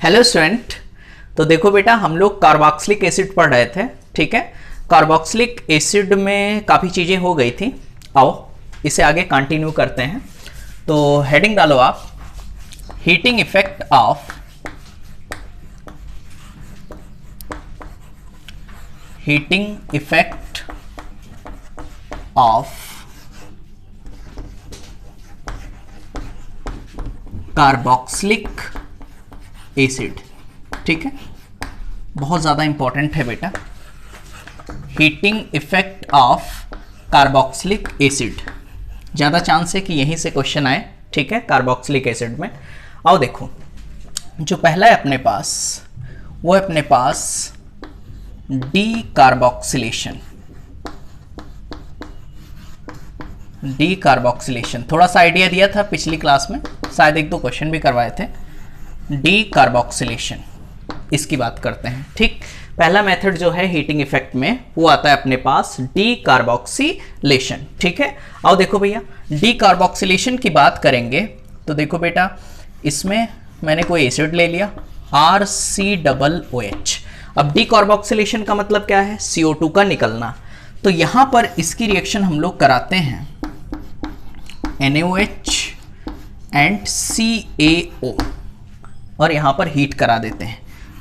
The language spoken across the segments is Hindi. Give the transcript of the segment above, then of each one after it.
Hello student. तो देखो बेटा, हम लोग कार्बोक्सिलिक एसिड पढ़ रहे थे, ठीक है। कार्बोक्सिलिक एसिड में काफ़ी चीज़ें हो गई थी। आओ इसे आगे कंटिन्यू करते हैं। तो हेडिंग डालो आप, heating effect of carboxylic acid, ठीक है। बहुत ज़्यादा इंपॉर्टेंट है बेटा, heating effect of carboxylic acid. ज़्यादा चांस है कि यहीं से क्वेश्चन आए, ठीक है, कार्बोक्सिलिक एसिड में। आओ देखो, जो पहला है अपने पास, वो है अपने पास डीकार्बोक्सिलेशन। डीकार्बोक्सिलेशन थोड़ा सा आइडिया दिया था पिछली क्लास में, शायद एक दो क्वेश्चन भी करवाए थे। डीकार्बोक्सिलेशन, इसकी बात करते हैं, ठीक। पहला मेथड जो है हीटिंग इफेक्ट में, वो आता है अपने पास डीकार्बोक्सिलेशन, ठीक है। आओ देखो भैया, डीकार्बोक्सिलेशन की बात करेंगे तो देखो बेटा, इसमें मैंने कोई एसिड ले लिया RCOOH। अब डीकार्बोक्सिलेशन का मतलब क्या है? CO2 का निकलना। तो यहां पर इसकी रिएक्शन हम लोग कराते हैं NaOH एंड CaO, और यहां पर हीट करा देते हैं।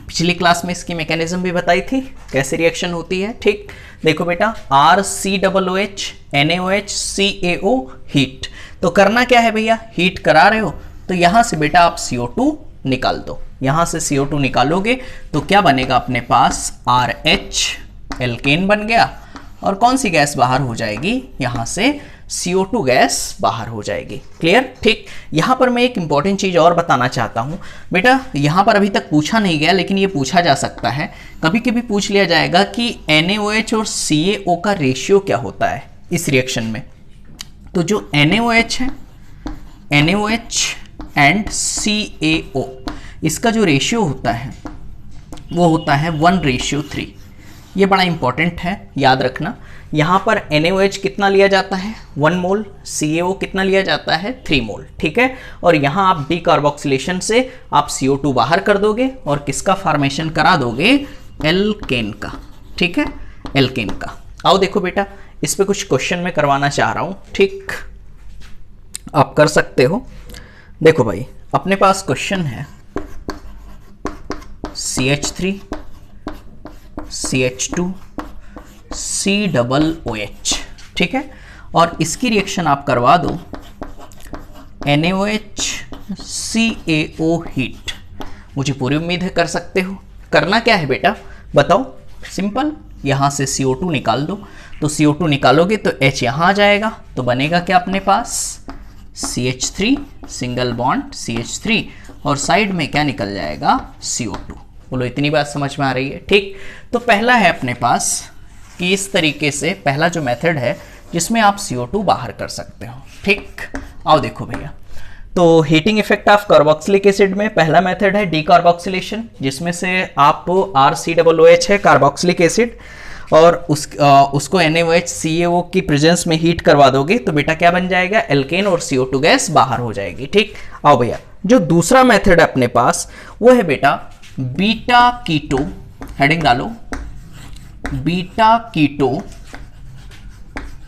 पिछली क्लास में इसकी मैकेनिज्म भी बताई थी, कैसे रिएक्शन होती है, ठीक। देखो बेटा, RCOOH NaOH CaO हीट। तो करना क्या है भैया, हीट करा रहे हो तो यहां से बेटा आप CO2 निकाल दो। यहां से CO2 निकालोगे तो क्या बनेगा अपने पास, RH एल्केन बन गया। और कौन सी गैस बाहर हो जाएगी, यहां से CO2 गैस बाहर हो जाएगी। क्लियर, ठीक। यहां पर मैं एक इंपॉर्टेंट चीज और बताना चाहता हूं बेटा, यहां पर अभी तक पूछा नहीं गया लेकिन ये पूछा जा सकता है, कभी कभी पूछ लिया जाएगा कि NaOH और CaO का रेशियो क्या होता है इस रिएक्शन में। तो जो NaOH है, NaOH एंड CaO, इसका जो रेशियो होता है वो होता है 1:3। ये बड़ा इंपॉर्टेंट है, याद रखना। यहाँ पर NaOH कितना लिया जाता है, 1 मोल, CaO कितना लिया जाता है, 3 मोल, ठीक है। और यहाँ आप डीकार्बोक्सिलेशन से आप CO2 बाहर कर दोगे और किसका फॉर्मेशन करा दोगे, एल्केन का, ठीक है, एल्केन का। आओ देखो बेटा, इस पे कुछ क्वेश्चन मैं करवाना चाह रहा हूँ, ठीक, आप कर सकते हो। देखो भाई, अपने पास क्वेश्चन है CH3 CH2 COOH, ठीक है। और इसकी रिएक्शन आप करवा दो NaOH CaO हीट। मुझे पूरी उम्मीद है कर सकते हो। करना क्या है बेटा बताओ, सिंपल, यहां से CO2 निकाल दो। तो CO2 निकालोगे तो H यहां आ जाएगा, तो बनेगा क्या अपने पास, CH3 सिंगल बॉन्ड CH3, और साइड में क्या निकल जाएगा, CO2। बोलो इतनी बात समझ में आ रही है, ठीक। तो पहला है अपने पास कि इस तरीके से पहला जो मेथड है जिसमें आप CO2 बाहर कर सकते हो, ठीक। आओ देखो भैया, तो heating effect of carboxylic acid में पहला मेथड है डीकार्बोक्सिलेशन, जिसमें से आप RCOOH है कार्बोक्सिलिक एसिड, और उसको NaOH CaO की प्रेजेंस में हीट करवा दोगे तो बेटा क्या बन जाएगा, एल्केन, और CO2 गैस बाहर हो जाएगी, ठीक। आओ भैया, जो दूसरा मेथड है अपने पास वो है बेटा बीटा कीटो। हेडिंग डालो, beta keto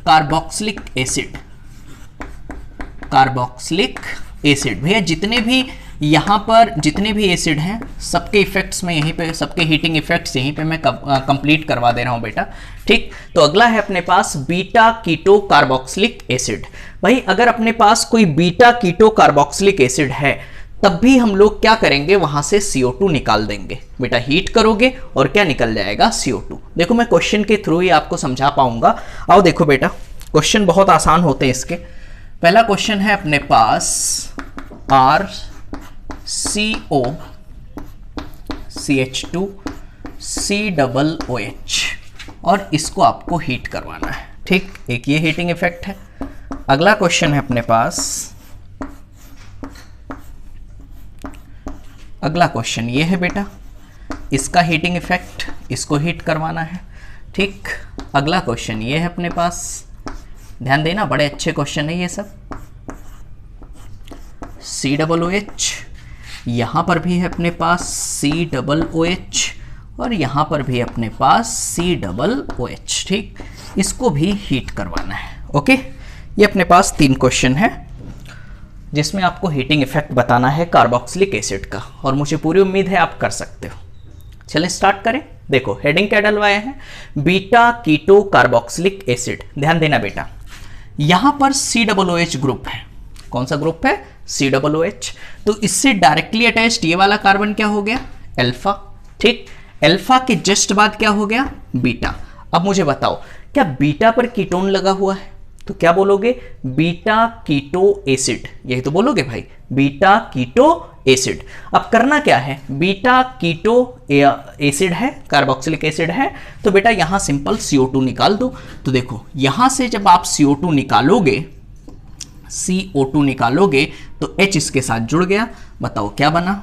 carboxylic acid. Carboxylic acid भैया, जितने भी यहां पर जितने भी एसिड हैं सबके इफेक्ट्स में यहीं पे, सबके हीटिंग इफेक्ट्स यहीं पे मैं कंप्लीट करवा दे रहा हूं बेटा, ठीक। तो अगला है अपने पास बीटा कीटो कार्बोक्सिलिक एसिड। भाई अगर अपने पास कोई बीटा कीटो कार्बोक्सिलिक एसिड है तब भी हम लोग क्या करेंगे, वहां से CO2 निकाल देंगे बेटा, हीट करोगे और क्या निकल जाएगा, CO2। देखो मैं क्वेश्चन के थ्रू ही आपको समझा पाऊंगा। आओ देखो बेटा, क्वेश्चन बहुत आसान होते हैं इसके। पहला क्वेश्चन है अपने पास RCO CH2 COOH, और इसको आपको हीट करवाना है, ठीक। एक ये हीटिंग इफेक्ट है। अगला क्वेश्चन है अपने पास, अगला क्वेश्चन ये है बेटा, इसका हीटिंग इफेक्ट, इसको हीट करवाना है, ठीक। अगला क्वेश्चन ये है अपने पास, ध्यान देना बड़े अच्छे क्वेश्चन है ये सब, COOH यहाँ पर भी है अपने पास COOH और यहाँ पर भी अपने पास COOH। ठीक, इसको भी हीट करवाना है। ओके, ये अपने पास 3 क्वेश्चन है जिसमें आपको हीटिंग इफेक्ट बताना है कार्बोक्सिलिक एसिड का, और मुझे पूरी उम्मीद है आप कर सकते हो। चलें स्टार्ट करें। देखो हेडिंग क्या डलवाया है, बीटा कीटो कार्बोक्सिलिक एसिड। ध्यान देना बेटा, यहां पर COOH ग्रुप है। कौन सा ग्रुप है? COOH। तो इससे डायरेक्टली अटैच्ड ये वाला कार्बन क्या हो गया? अल्फा। ठीक, अल्फा के जस्ट बाद क्या हो गया? बीटा। अब मुझे बताओ, क्या बीटा पर कीटोन लगा हुआ है? तो क्या बोलोगे? बीटा कीटो एसिड, यही तो बोलोगे भाई, बीटा कीटो एसिड। अब करना क्या है, बीटा कीटो एसिड है, कार्बोक्सिलिक एसिड है, तो बेटा यहां सिंपल CO2 निकाल दो। तो देखो यहां से जब आप CO2 निकालोगे, CO2 निकालोगे तो H इसके साथ जुड़ गया। बताओ क्या बना?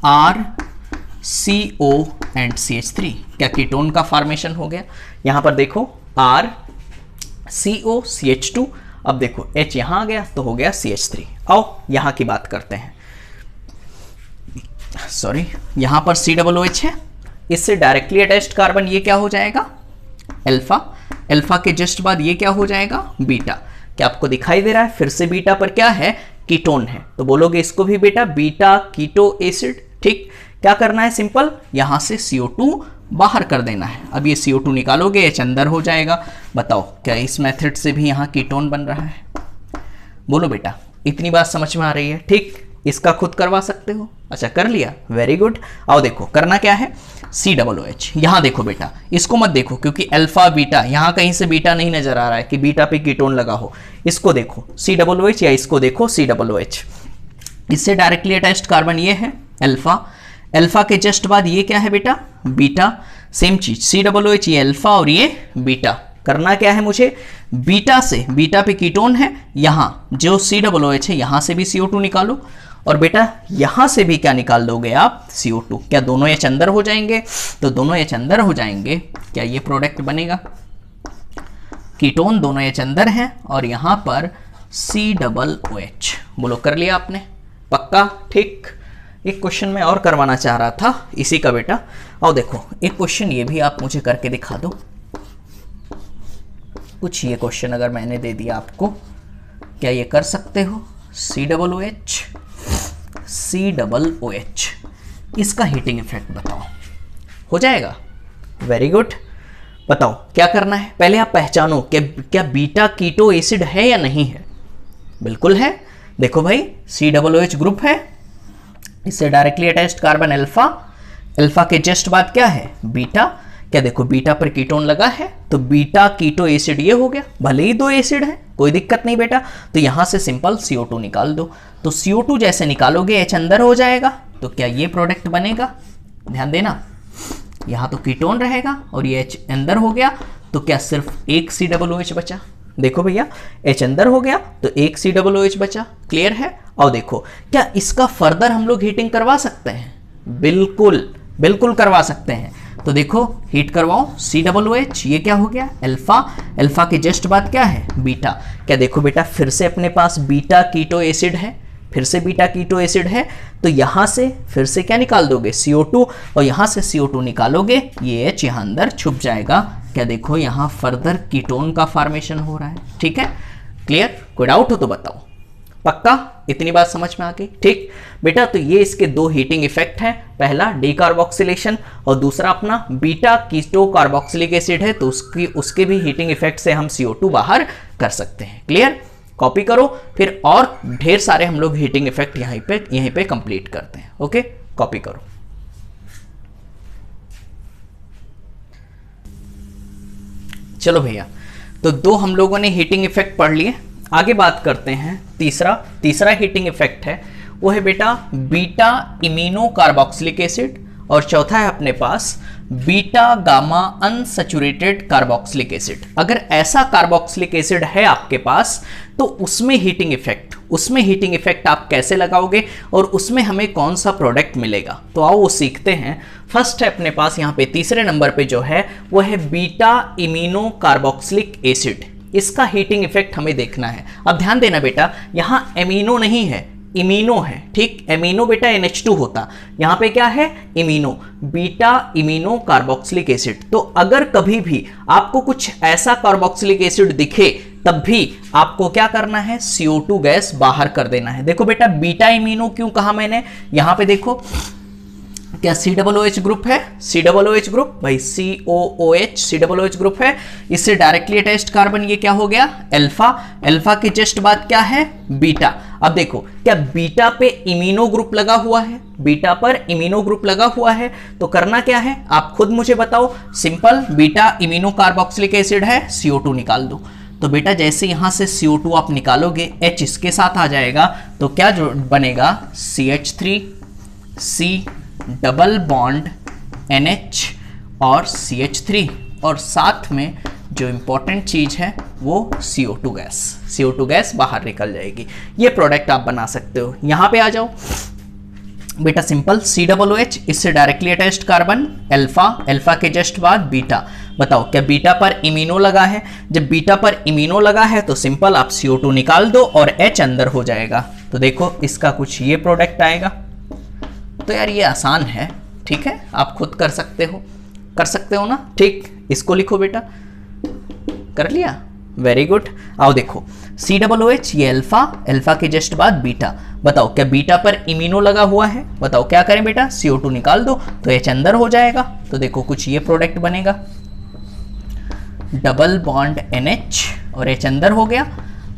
RCO and CH3। क्या कीटोन का फॉर्मेशन हो गया? यहां पर देखो RCO CH2, अब देखो H यहां आ गया तो हो गया CH3। आओ यहां की बात करते हैं। सॉरी, यहां पर COOH है, इससे डायरेक्टली अटैच्ड कार्बन ये क्या हो जाएगा? अल्फा। अल्फा के जस्ट बाद ये क्या हो जाएगा? बीटा। क्या आपको दिखाई दे रहा है? फिर से बीटा पर क्या है? कीटोन है, तो बोलोगे इसको भी बेटा बीटा कीटो एसिड। ठीक, क्या करना है? सिंपल यहां से CO2 बाहर कर देना है। अब ये CO2 निकालोगे, H अंदर हो जाएगा। बताओ क्या इस मेथड से भी यहाँ कीटोन बन रहा है? बोलो बेटा, इतनी बात समझ में आ रही है? ठीक, इसका खुद करवा सकते हो। अच्छा कर लिया, वेरी गुड। आओ देखो करना क्या है, COOH। यहाँ देखो बेटा, इसको मत देखो क्योंकि अल्फा बीटा, यहाँ कहीं से बीटा नहीं नजर आ रहा है कि बीटा पे कीटोन लगा हो। इसको देखो COOH या इसको देखो COOH। इससे डायरेक्टली अटैच्ड कार्बन ये है अल्फा। अल्फा के जस्ट बाद ये क्या है बेटा? बीटा। सेम चीज COOH, ये अल्फा और ये बीटा। करना क्या है मुझे? बीटा से, बीटा पे कीटोन है, यहां जो COOH है यहां से भी CO2 निकालो, और बेटा यहां से भी क्या निकाल दोगे आप? CO2। क्या दोनों H अंदर हो जाएंगे? तो दोनों H अंदर हो जाएंगे, क्या ये प्रोडक्ट बनेगा? कीटोन दोनों H अंदर है और यहां पर COOH। बोलो कर लिया आपने? पक्का? ठीक, एक क्वेश्चन मैं और करवाना चाह रहा था इसी का बेटा। आओ देखो एक क्वेश्चन ये भी आप मुझे करके दिखा दो। कुछ ये क्वेश्चन अगर मैंने दे दिया आपको, क्या ये कर सकते हो? COOH, इसका हीटिंग इफेक्ट बताओ, हो जाएगा? Very good. बताओ क्या करना है, पहले आप पहचानो क्या बीटा कीटो एसिड है या नहीं है। बिल्कुल है। देखो भाई COOH ग्रुप है, इससे directly attached carbon alpha. Alpha के जस्ट बाद क्या है? बीटा। क्या देखो बीटा पर कीटोन लगा है तो बीटा कीटो एसिड ये हो गया। भले ही 2 एसिड है, कोई दिक्कत नहीं बेटा। तो यहां से सिंपल CO2 निकाल दो। तो CO2 जैसे निकालोगे H अंदर हो जाएगा, तो क्या ये प्रोडक्ट बनेगा? ध्यान देना, यहां तो कीटोन रहेगा और ये H अंदर हो गया, तो क्या सिर्फ एक COOH बचा? देखो भैया H अंदर हो गया तो एक COOH बचा। क्लियर है? और देखो क्या इसका फर्दर हम लोग हीटिंग करवा सकते हैं? बिल्कुल बिल्कुल करवा सकते हैं। तो देखो हीट करवाओ COOH, ये क्या हो गया? अल्फा। अल्फा के जस्ट बाद क्या है? बीटा। क्या देखो बेटा फिर से अपने पास बीटा कीटो एसिड है, फिर से बीटा कीटो एसिड है, तो यहां से फिर से क्या निकाल दोगे? CO2, और यहां से CO2 निकालोगे, ये H यहां अंदर छुप जाएगा। क्या देखो यहां फर्दर कीटोन का फॉर्मेशन हो रहा है। ठीक है, क्लियर? कोई डाउट हो तो बताओ। पक्का? इतनी बात समझ में आ गई? ठीक बेटा, तो ये इसके 2 हीटिंग इफेक्ट हैं। पहला डीकार्बोक्सिलेशन और दूसरा अपना बीटा कीटो कार्बोक्सिलिक एसिड है, तो उसके भी हीटिंग इफेक्ट से हम CO2 बाहर कर सकते हैं। क्लियर? कॉपी करो, फिर और ढेर सारे हम लोग हीटिंग इफेक्ट यहीं पे कंप्लीट करते हैं। ओके, कॉपी करो। चलो भैया, तो 2 हम लोगों ने हीटिंग इफेक्ट पढ़ लिए। आगे बात करते हैं तीसरा हीटिंग इफेक्ट है, वो है बेटा बीटा इमिनो कार्बोक्सिलिक एसिड, और चौथा है अपने पास beta gamma unsaturated carboxylic acid. अगर ऐसा कार्बोक्सिलिक एसिड है आपके पास तो उसमें हीटिंग इफेक्ट आप कैसे लगाओगे और उसमें हमें कौन सा प्रोडक्ट मिलेगा, तो आओ वो सीखते हैं। फर्स्ट है अपने पास यहाँ पे तीसरे नंबर पे जो है वो है बीटा इमिनो कार्बोक्सिलिक एसिड। इसका हीटिंग इफेक्ट हमें देखना है। अब ध्यान देना बेटा, यहाँ एमिनो नहीं है, इमीनो है, ठीक। एमिनो बेटा NH2 होता, यहाँ पे क्या है इमीनो, बीटा इमीनो कार्बोक्सिलिक एसिड। तो अगर कभी भी आपको कुछ ऐसा कार्बोक्सिलिक एसिड दिखे तब भी आपको क्या करना है, CO2 गैस बाहर कर देना है। देखो बेटा बीटा इमीनो क्यों कहा मैंने, यहां पे देखो क्या COOH ग्रुप है, COOH ग्रुप भाई, COOH COOH ग्रुप है, इससे डायरेक्टली अटैच्ड कार्बन ये क्या हो गया अल्फा, अल्फा के जस्ट बाद क्या है बीटा। अब देखो क्या बीटा पे इमीनो ग्रुप लगा हुआ है, बीटा पर इमीनो ग्रुप लगा हुआ है, तो करना क्या है आप खुद मुझे बताओ, सिंपल, बीटा इमीनो कार्बोक्सिलिक एसिड है, CO2 निकाल दो। तो बेटा जैसे यहां से CO2 आप निकालोगे, H इसके साथ आ जाएगा, तो क्या जो बनेगा CH3 C double bond NH और CH3, और साथ में जो इंपॉर्टेंट चीज है वो CO2 गैस, CO2 गैस बाहर निकल जाएगी। ये प्रोडक्ट आप बना सकते हो। यहां पे आ जाओ बेटा, सिंपल COOH, इससे directly attached carbon alpha, alpha के जस्ट बाद बीटा। बताओ क्या बीटा पर इमीनो लगा है, जब बीटा पर इमीनो लगा है तो सिंपल आप CO2 निकाल दो और H अंदर हो जाएगा। तो देखो इसका कुछ ये प्रोडक्ट आएगा। तो यार ये आसान है, ठीक है, आप खुद कर सकते हो ना, ठीक। इसको लिखो बेटा, कर लिया, वेरी गुड। आओ देखो COOH ये अल्फा, अल्फा के जस्ट बाद बीटा। बताओ क्या बीटा पर इमीनो लगा हुआ है, बताओ क्या करें बेटा, CO2 निकाल दो तो H अंदर हो जाएगा। तो देखो कुछ ये प्रोडक्ट बनेगा, डबल बॉन्ड NH और H अंदर हो गया,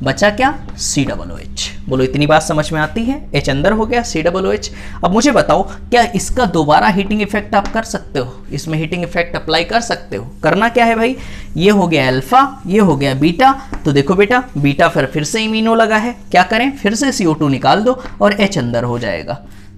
बचा क्या COOH। बोलो इतनी बात समझ में आती है, H अंदर हो गया COOH। अब मुझे बताओ क्या इसका दोबारा हीटिंग इफेक्ट आप कर सकते हो, इसमें हीटिंग इफेक्ट अप्लाई कर सकते हो। करना क्या है भाई, ये हो गया अल्फा, ये हो गया बीटा। तो देखो बेटा बीटा फिर से इमीनो लगा है, क्या करें फिर से CO2 निकाल दो और H अंदर हो जाएगा।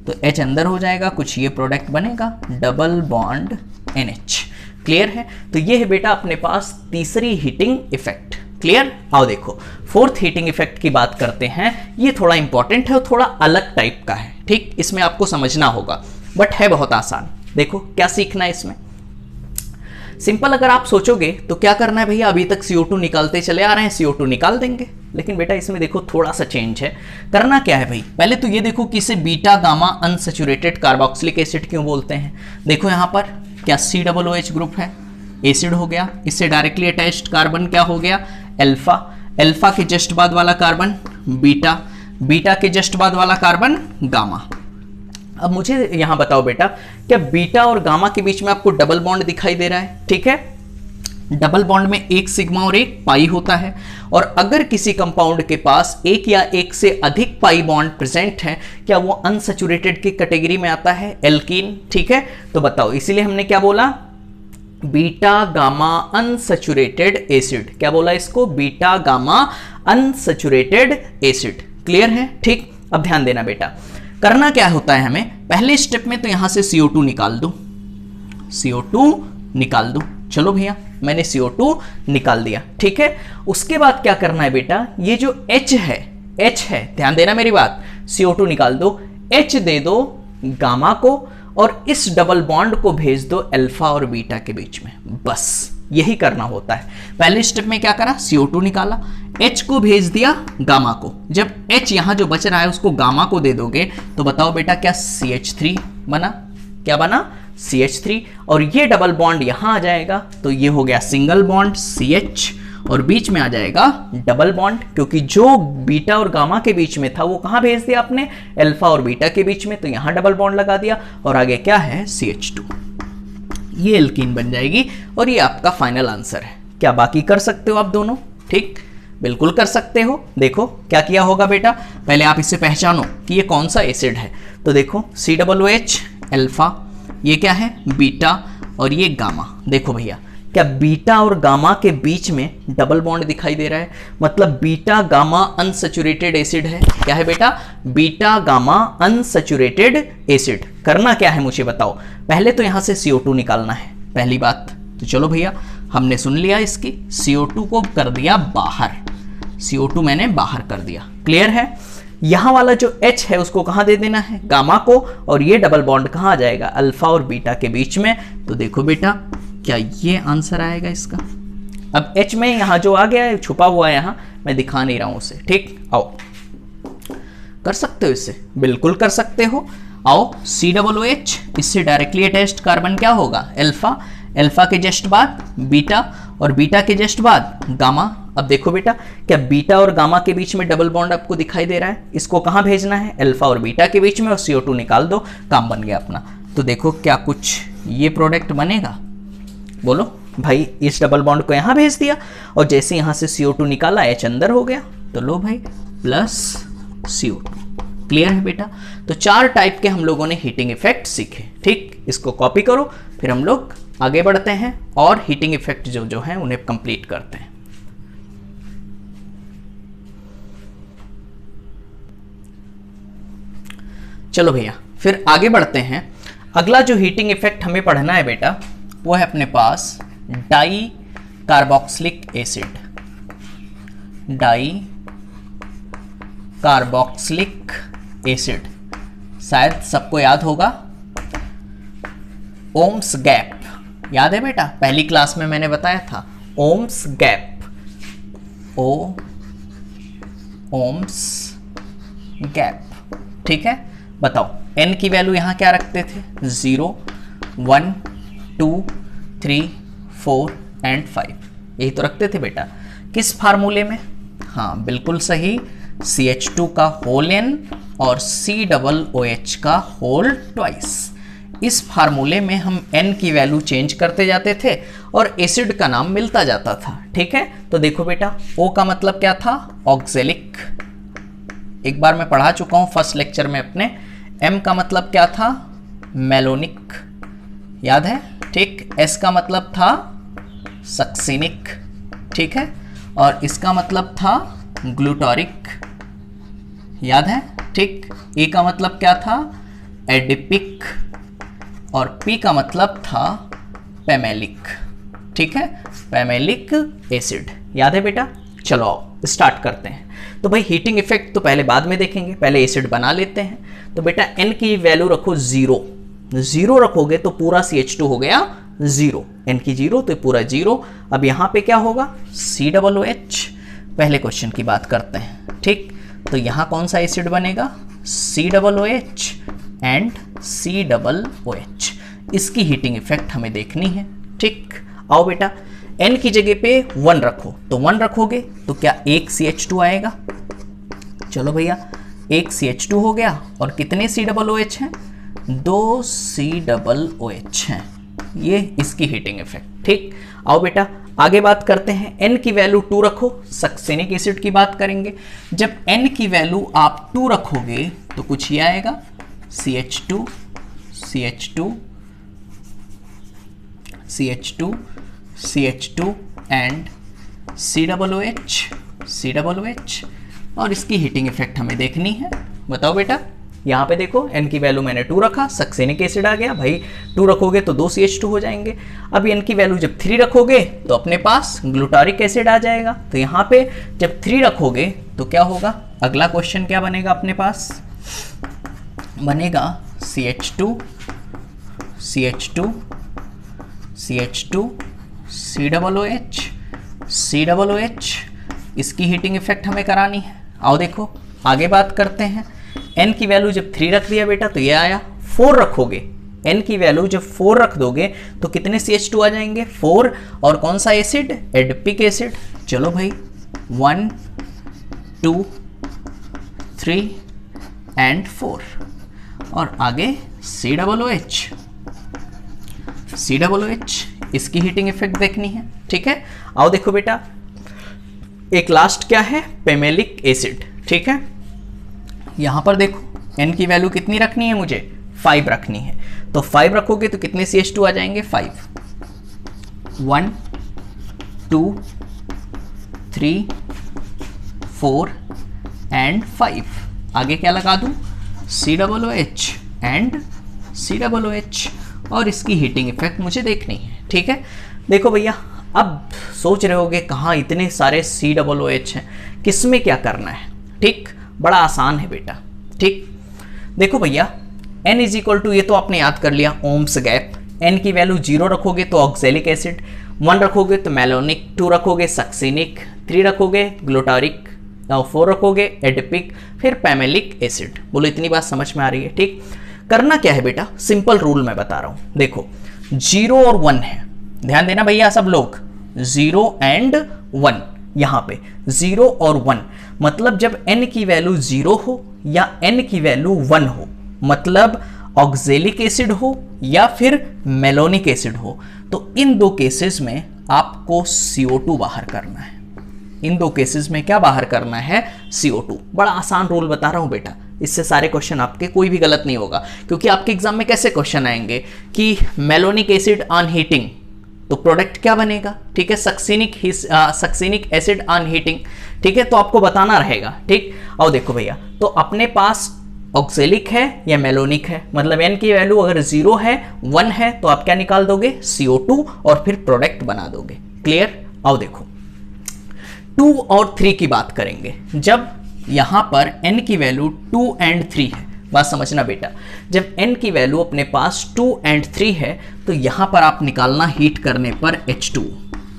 तो H अंदर हो जाएगा, कुछ ये प्रोडक्ट बनेगा, डबल बॉन्ड NH। क्लियर है। तो ये है बेटा अपने पास तीसरी हीटिंग इफेक्ट। क्लियर। आओ देखो फोर्थ हीटिंग इफेक्ट की बात करते हैं। ये थोड़ा इंपॉर्टेंट है और थोड़ा अलग टाइप का है, ठीक, इसमें आपको समझना होगा, बट है बहुत आसान। देखो क्या सीखना है इसमें, सिंपल अगर आप सोचोगे तो क्या करना है भैया, अभी तक CO2 निकालते चले आ रहे हैं, CO2 निकाल देंगे। लेकिन बेटा इसमें देखो थोड़ा सा चेंज है। करना क्या है भाई, पहले तो ये देखो कि इसे beta gamma unsaturated carboxylic acid क्यों बोलते हैं। देखो यहाँ पर क्या COOH ग्रुप है, एसिड हो गया, इससे डायरेक्टली अटैच्ड कार्बन क्या हो गया अल्फा, अल्फा के जस्ट बाद वाला कार्बन बीटा, बीटा के जस्ट बाद वाला कार्बन गामा। अब मुझे यहां बताओ बेटा, क्या बीटा और गामा के बीच में आपको डबल बॉन्ड दिखाई दे रहा है, ठीक है। डबल बॉन्ड में एक सिग्मा और एक पाई होता है, और अगर किसी कंपाउंड के पास एक या एक से अधिक पाई बॉन्ड प्रेजेंट है, क्या वो अनसैचुरेटेड की कैटेगरी में आता है, एल्कीन, ठीक है। तो बताओ इसीलिए हमने क्या बोला, बीटा गामा अनसैचुरेटेड एसिड, क्या बोला इसको, beta gamma unsaturated acid. Clear है, ठीक। अब ध्यान देना बेटा, करना क्या होता है हमें, पहले स्टेप में तो यहां से CO2 निकाल दो, CO2 निकाल दो। चलो भैया मैंने CO2 निकाल दिया, ठीक है। उसके बाद क्या करना है बेटा, ये जो H है, ध्यान देना मेरी बात, CO2 निकाल दो, H दे दो गामा को, और इस डबल बॉन्ड को भेज दो अल्फा और बीटा के बीच में। बस यही करना होता है। पहले स्टेप में क्या करा, CO2 निकाला, H को भेज दिया गामा को। जब H यहां जो बच रहा है उसको गामा को दे दोगे तो बताओ बेटा क्या CH3 बना, क्या बना CH3, और ये डबल बॉन्ड यहां आ जाएगा तो ये हो गया सिंगल बॉन्ड CH, और बीच में आ जाएगा डबल बॉन्ड, क्योंकि जो बीटा और गामा के बीच में था वो कहां भेज दिया आपने, अल्फा और बीटा के बीच में, तो यहां डबल बॉन्ड लगा दिया, और आगे क्या है CH2, ये एल्कीन बन जाएगी, और ये आपका फाइनल आंसर है। क्या बाकी कर सकते हो आप दोनों, ठीक, बिल्कुल कर सकते हो। देखो क्या किया होगा बेटा, पहले आप इसे पहचानो कि ये कौन सा एसिड है। तो देखो COOH अल्फा, ये क्या है बीटा, और ये गामा। देखो भैया क्या बीटा और गामा के बीच में डबल बॉन्ड दिखाई दे रहा है, मतलब बीटा गामा अनसैचुरेटेड एसिड है। क्या है बेटा, बीटा गामा अनसैचुरेटेड एसिड। करना क्या है मुझे बताओ, पहले तो यहां से CO2 निकालना है, पहली बात। तो चलो भैया हमने सुन लिया इसकी, CO2 को कर दिया बाहर, CO2 मैंने बाहर कर दिया। क्लियर है। यहां वाला जो H है उसको कहां दे देना है, गामा को, और ये डबल बॉन्ड कहां आ जाएगा, अल्फा और बीटा के बीच में। तो देखो बेटा क्या ये आंसर आएगा इसका। अब H में यहां जो आ गया है छुपा हुआ है, यहां मैं दिखा नहीं रहा हूं उसे, ठीक। आओ कर सकते हो इससे, बिल्कुल कर सकते हो। आओ COOH, इससे डायरेक्टली अटैच्ड कार्बन क्या होगा, अल्फा, अल्फा के जस्ट बाद बीटा, और बीटा के जस्ट बाद गामा। अब देखो बेटा, क्या बीटा और गामा के बीच में डबल बॉन्ड आपको दिखाई दे रहा है, इसको कहाँ भेजना है, अल्फा और बीटा के बीच में, और CO2 निकाल दो, काम बन गया अपना। तो देखो क्या कुछ ये प्रोडक्ट बनेगा, बोलो भाई, इस डबल बॉन्ड को यहाँ भेज दिया, और जैसे यहाँ से CO2 निकाला, H अंदर हो गया, तो लो भाई प्लस CO2। क्लियर है बेटा। तो 4 टाइप के हम लोगों ने हीटिंग इफेक्ट सीखे, ठीक। इसको कॉपी करो, फिर हम लोग आगे बढ़ते हैं और हीटिंग इफेक्ट जो हैं उन्हें कंप्लीट करते हैं। चलो भैया फिर आगे बढ़ते हैं। अगला जो हीटिंग इफेक्ट हमें पढ़ना है बेटा, वो है अपने पास di carboxylic acid. Di carboxylic acid, शायद सबको याद होगा, ओम्स गैप, याद है बेटा, पहली क्लास में मैंने बताया था ओम्स गैप, ओम्स गैप, ठीक है। बताओ n की वैल्यू यहां क्या रखते थे, 0, 1, 2, 3, 4 एंड 5, यही तो रखते थे बेटा। किस फार्मूले में, हाँ बिल्कुल सही, CH2 का होल n और COOH का होल ट्वाइस। इस फार्मूले में हम n की वैल्यू चेंज करते जाते थे और एसिड का नाम मिलता जाता था, ठीक है। तो देखो बेटा, O का मतलब क्या था, ऑक्जेलिक, एक बार मैं पढ़ा चुका हूं फर्स्ट लेक्चर में अपने। M का मतलब क्या था, मेलोनिक, याद है, ठीक। S का मतलब था सक्सिनिक, ठीक है, और इसका मतलब था ग्लूटारिक, याद है, ठीक। A का मतलब क्या था, एडिपिक, और P का मतलब था पैमेलिक, ठीक है, पैमेलिक एसिड, याद है बेटा। चलो आओ स्टार्ट करते हैं। तो भाई हीटिंग इफेक्ट तो पहले बाद में देखेंगे, पहले एसिड बना लेते हैं। तो बेटा n की वैल्यू रखो 0, 0 रखोगे तो पूरा CH2 हो गया 0, n की 0 तो पूरा 0। अब यहाँ पे क्या होगा, COOH, पहले क्वेश्चन की बात करते हैं, ठीक। तो यहाँ कौन सा एसिड बनेगा, COOH एंड COOH, इसकी हीटिंग इफेक्ट हमें देखनी है, ठीक। आओ बेटा, n की जगह पे 1 रखो, तो 1 रखोगे तो क्या एक CH2 आएगा, चलो भैया एक CH2 हो गया, और कितने COOH हैं, 2 COOH हैं, ये इसकी हीटिंग इफेक्ट, ठीक। आओ बेटा आगे बात करते हैं, n की वैल्यू 2 रखो, सक्सेनिक एसिड की बात करेंगे। जब n की वैल्यू आप 2 रखोगे तो कुछ ये आएगा, CH2, CH2, CH2, CH2 and COOH, COOH, और इसकी हीटिंग इफेक्ट हमें देखनी है। बताओ बेटा, यहाँ पे देखो n की वैल्यू मैंने 2 रखा, सक्सेनिक एसिड आ गया, भाई 2 रखोगे तो 2 CH2 हो जाएंगे। अब n की वैल्यू जब 3 रखोगे तो अपने पास ग्लूटारिक एसिड आ जाएगा। तो यहाँ पे जब 3 रखोगे तो क्या होगा, अगला क्वेश्चन क्या बनेगा अपने पास, बनेगा CH2, CH2, CH2, COOH, COOH, इसकी हीटिंग इफेक्ट हमें करानी है। आओ देखो आगे बात करते हैं। n की वैल्यू जब 3 रख दिया बेटा तो ये आया, 4 रखोगे, n की वैल्यू जब 4 रख दोगे तो कितने CH2 आ जाएंगे, 4, और कौन सा एसिड, एडिपिक एसिड। चलो भाई 1, 2, 3 एंड 4, और आगे COOH, COOH, इसकी हीटिंग इफेक्ट देखनी है, ठीक है। आओ देखो बेटा, एक लास्ट क्या है, पैमेलिक एसिड, ठीक है। यहां पर देखो n की वैल्यू कितनी रखनी है मुझे, 5 रखनी है, तो 5 रखोगे तो कितने CH2 आ जाएंगे, 5, 1, 2, 3, 4 एंड 5, आगे क्या लगा दूं, COOH एंड COOH, और इसकी हीटिंग इफेक्ट मुझे देखनी है, ठीक है। देखो भैया, अब सोच रहे होगे कहाँ इतने सारे COOH हैं, किस में क्या करना है, ठीक। बड़ा आसान है बेटा, ठीक। देखो भैया, n इज इक्वल टू, ये तो आपने याद कर लिया, ओम्स गैप। n की वैल्यू 0 रखोगे तो ऑक्जेलिक एसिड, 1 रखोगे तो मेलोनिक, 2 रखोगे सक्सिनिक, 3 रखोगे ग्लूटारिक और 4 रखोगे एडिपिक, फिर पैमेलिक एसिड। बोलो इतनी बात समझ में आ रही है? ठीक, करना क्या है बेटा, सिंपल रूल मैं बता रहा हूं। देखो 0 और 1 है, ध्यान देना भैया सब लोग, 0 एंड 1, यहां पे 0 और 1 मतलब जब n की वैल्यू 0 हो या n की वैल्यू 1 हो, मतलब ऑक्जेलिक एसिड हो या फिर मेलोनिक एसिड हो, तो इन दो केसेस में आपको CO2 बाहर करना है। इन दो केसेस में क्या बाहर करना है? CO2। बड़ा आसान रूल बता रहा हूं बेटा, इससे सारे क्वेश्चन आपके कोई भी गलत नहीं होगा, क्योंकि आपके एग्जाम में कैसे क्वेश्चन आएंगे कि मेलोनिक एसिड ऑन हीटिंग, तो प्रोडक्ट क्या बनेगा? ठीक है, सक्सिनिक एसिड ऑन हीटिंग। ठीक है, तो आपको बताना रहेगा। ठीक, और देखो भैया, तो अपने पास ऑक्जेलिक है या मेलोनिक है, मतलब n की वैल्यू अगर 0 है 1 है तो आप क्या निकाल दोगे? CO2, और फिर प्रोडक्ट बना दोगे। क्लियर? आओ देखो 2 और 3 की बात करेंगे। जब यहां पर n की वैल्यू 2 एंड 3 है, बात समझना बेटा, जब n की वैल्यू अपने पास 2 एंड 3 है तो यहां पर आप निकालना हीट करने पर H2O।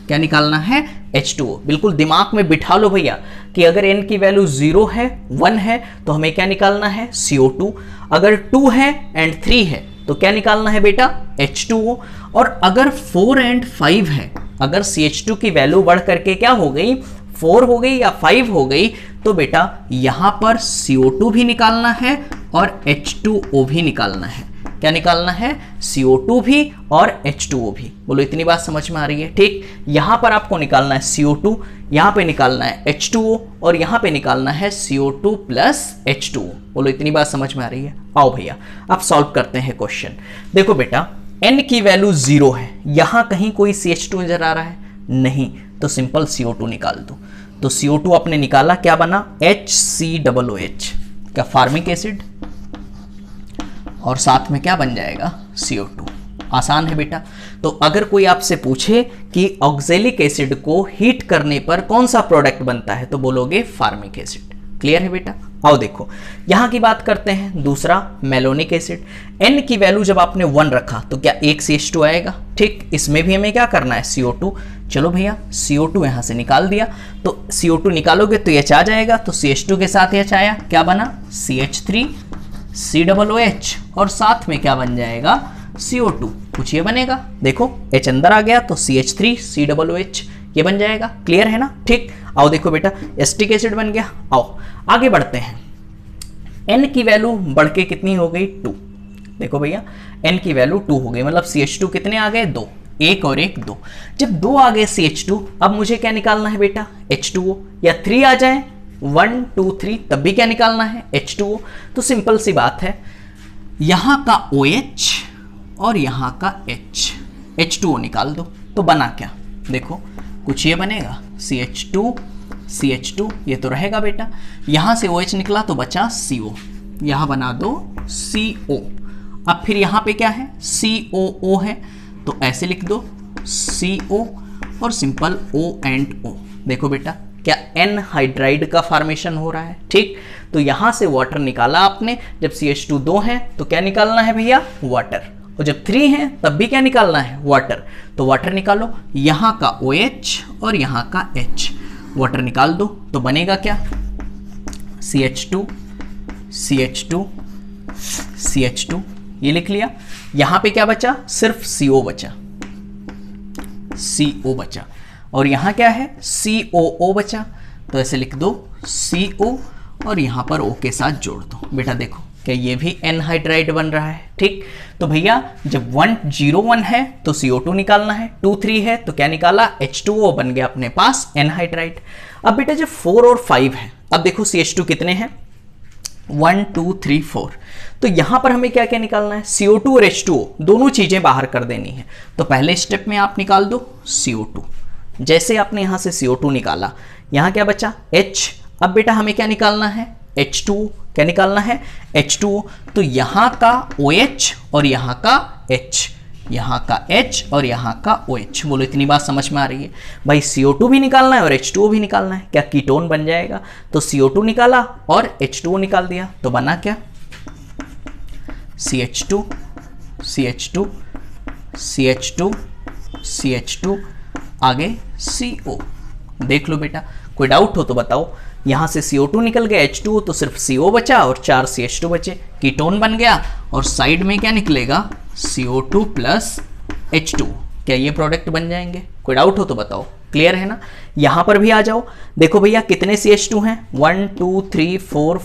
क्या निकालना है? H2O। बिल्कुल दिमाग में बिठा लो भैया कि अगर n की वैल्यू 0 है 1 है तो हमें क्या निकालना है? CO2। अगर 2 है एंड 3 है तो क्या निकालना है बेटा? H2O। और अगर 4 एंड 5 है, अगर CH2 की वैल्यू बढ़ करके क्या हो गई? 4 हो गई या 5 हो गई, तो बेटा यहां पर CO2 भी निकालना है और H2O भी निकालना है। क्या निकालना है? CO2 भी और H2O भी। बोलो इतनी बात समझ में आ रही है? ठीक, यहां पर आपको निकालना है CO2, यहां पे निकालना है H2O और यहां पे निकालना है CO2 प्लस H2O। बोलो इतनी बात समझ में आ रही है? आओ भैया अब सॉल्व करते हैं क्वेश्चन। देखो बेटा n की वैल्यू 0 है, यहां कहीं कोई CH2 नजर आ रहा है? नहीं, तो सिंपल CO2 निकाल दो। तो CO2 आपने निकाला, क्या बना? HCOOH, क्या फार्मिक एसिड, और साथ में क्या बन जाएगा? CO2। आसान है बेटा। तो अगर कोई आपसे पूछे कि ऑक्जेलिक एसिड को हीट करने पर कौन सा प्रोडक्ट बनता है, तो बोलोगे फार्मिक एसिड। क्लियर है बेटा? आओ देखो यहां की बात करते हैं, दूसरा मेलोनिक एसिड। n की वैल्यू जब आपने 1 रखा तो क्या एक CH2 आएगा? ठीक, इसमें भी हमें क्या करना है? CO2। चलो भैया CO2 यहां से निकाल दिया, तो CO2 निकालोगे तो H आ जाएगा, तो CH2 के साथ H आया, क्या बना? CH3 COOH, और साथ में क्या बन जाएगा? CO2। कुछ ये बनेगा, देखो H अंदर आ गया तो CH3 COOH ये बन जाएगा। क्लियर है ना? ठीक, आओ देखो बेटा एसिटिक एसिड बन गया। आओ आगे बढ़ते हैं। n की वैल्यू बढ़ के कितनी हो गई? 2। देखो भैया n की वैल्यू 2 हो गई, मतलब CH2 कितने आ गए? 2। एक और एक 2। जब 2 आ गए CH2, अब मुझे क्या निकालना है बेटा? H2O। या 3 आ जाए 1 2 3 तब भी क्या निकालना है? H2O। तो सिंपल सी बात है, यहां का OH और यहां का H, H2O निकाल दो, तो बना क्या? देखो कुछ ये बनेगा, CH2 ये तो रहेगा बेटा, यहां से OH निकला तो बचा CO, यहां बना दो CO। अब फिर यहां पे क्या है? COO है, तो ऐसे लिख दो CO और सिंपल O एंड O। देखो बेटा क्या N हाइड्राइड का फॉर्मेशन हो रहा है। ठीक, तो यहां से वाटर निकाला आपने, जब CH2 2 है तो क्या निकालना है भैया? वाटर, और जब 3 है तब भी क्या निकालना है? वाटर। तो वाटर निकालो, यहां का OH और यहां का H, वाटर निकाल दो तो बनेगा क्या? CH2 ये लिख लिया। यहां पे क्या बचा? सिर्फ CO बचा, और यहां क्या है? COO बचा, तो ऐसे लिख दो CO और यहां पर O के साथ जोड़ दो। बेटा देखो क्या ये भी N हाइड्राइड बन रहा है। ठीक, तो भैया जब 1 है तो CO2 निकालना है, 2 3 है तो क्या निकाला? H2O, बन गया अपने पास N हाइड्राइड। अब बेटा जब 4 और 5 है, अब देखो CH2 कितने हैं? 1 2 3 4, तो यहां पर हमें क्या क्या निकालना है? CO2 और H2O दोनों चीजें बाहर कर देनी है। तो पहले स्टेप में आप निकाल दो CO2। जैसे आपने यहां से CO2 निकाला, यहां क्या बचा? H। अब बेटा हमें क्या निकालना है? H2O। क्या निकालना है? H2O। तो यहां का OH और यहां का H, यहां का H और यहां का OH। बोलो इतनी बात समझ में आ रही है? भाई CO2 भी निकालना है और H2O भी निकालना है, क्या कीटोन बन जाएगा? तो CO2 निकाला और H2O निकाल दिया, तो बना क्या? CH2 आगे CO। देख लो बेटा, कोई डाउट हो तो बताओ। यहाँ से CO2 निकल गया H2O, तो सिर्फ CO बचा और 4 CH2 बचे, कीटोन बन गया और साइड में क्या निकलेगा CO2 प्लस H2। क्या ये प्रोडक्ट बन जाएंगे? कोई डाउट हो तो बताओ, क्लियर है ना। यहां पर भी आ जाओ, देखो भैया कितने CH2 हैं, 1 2 3 4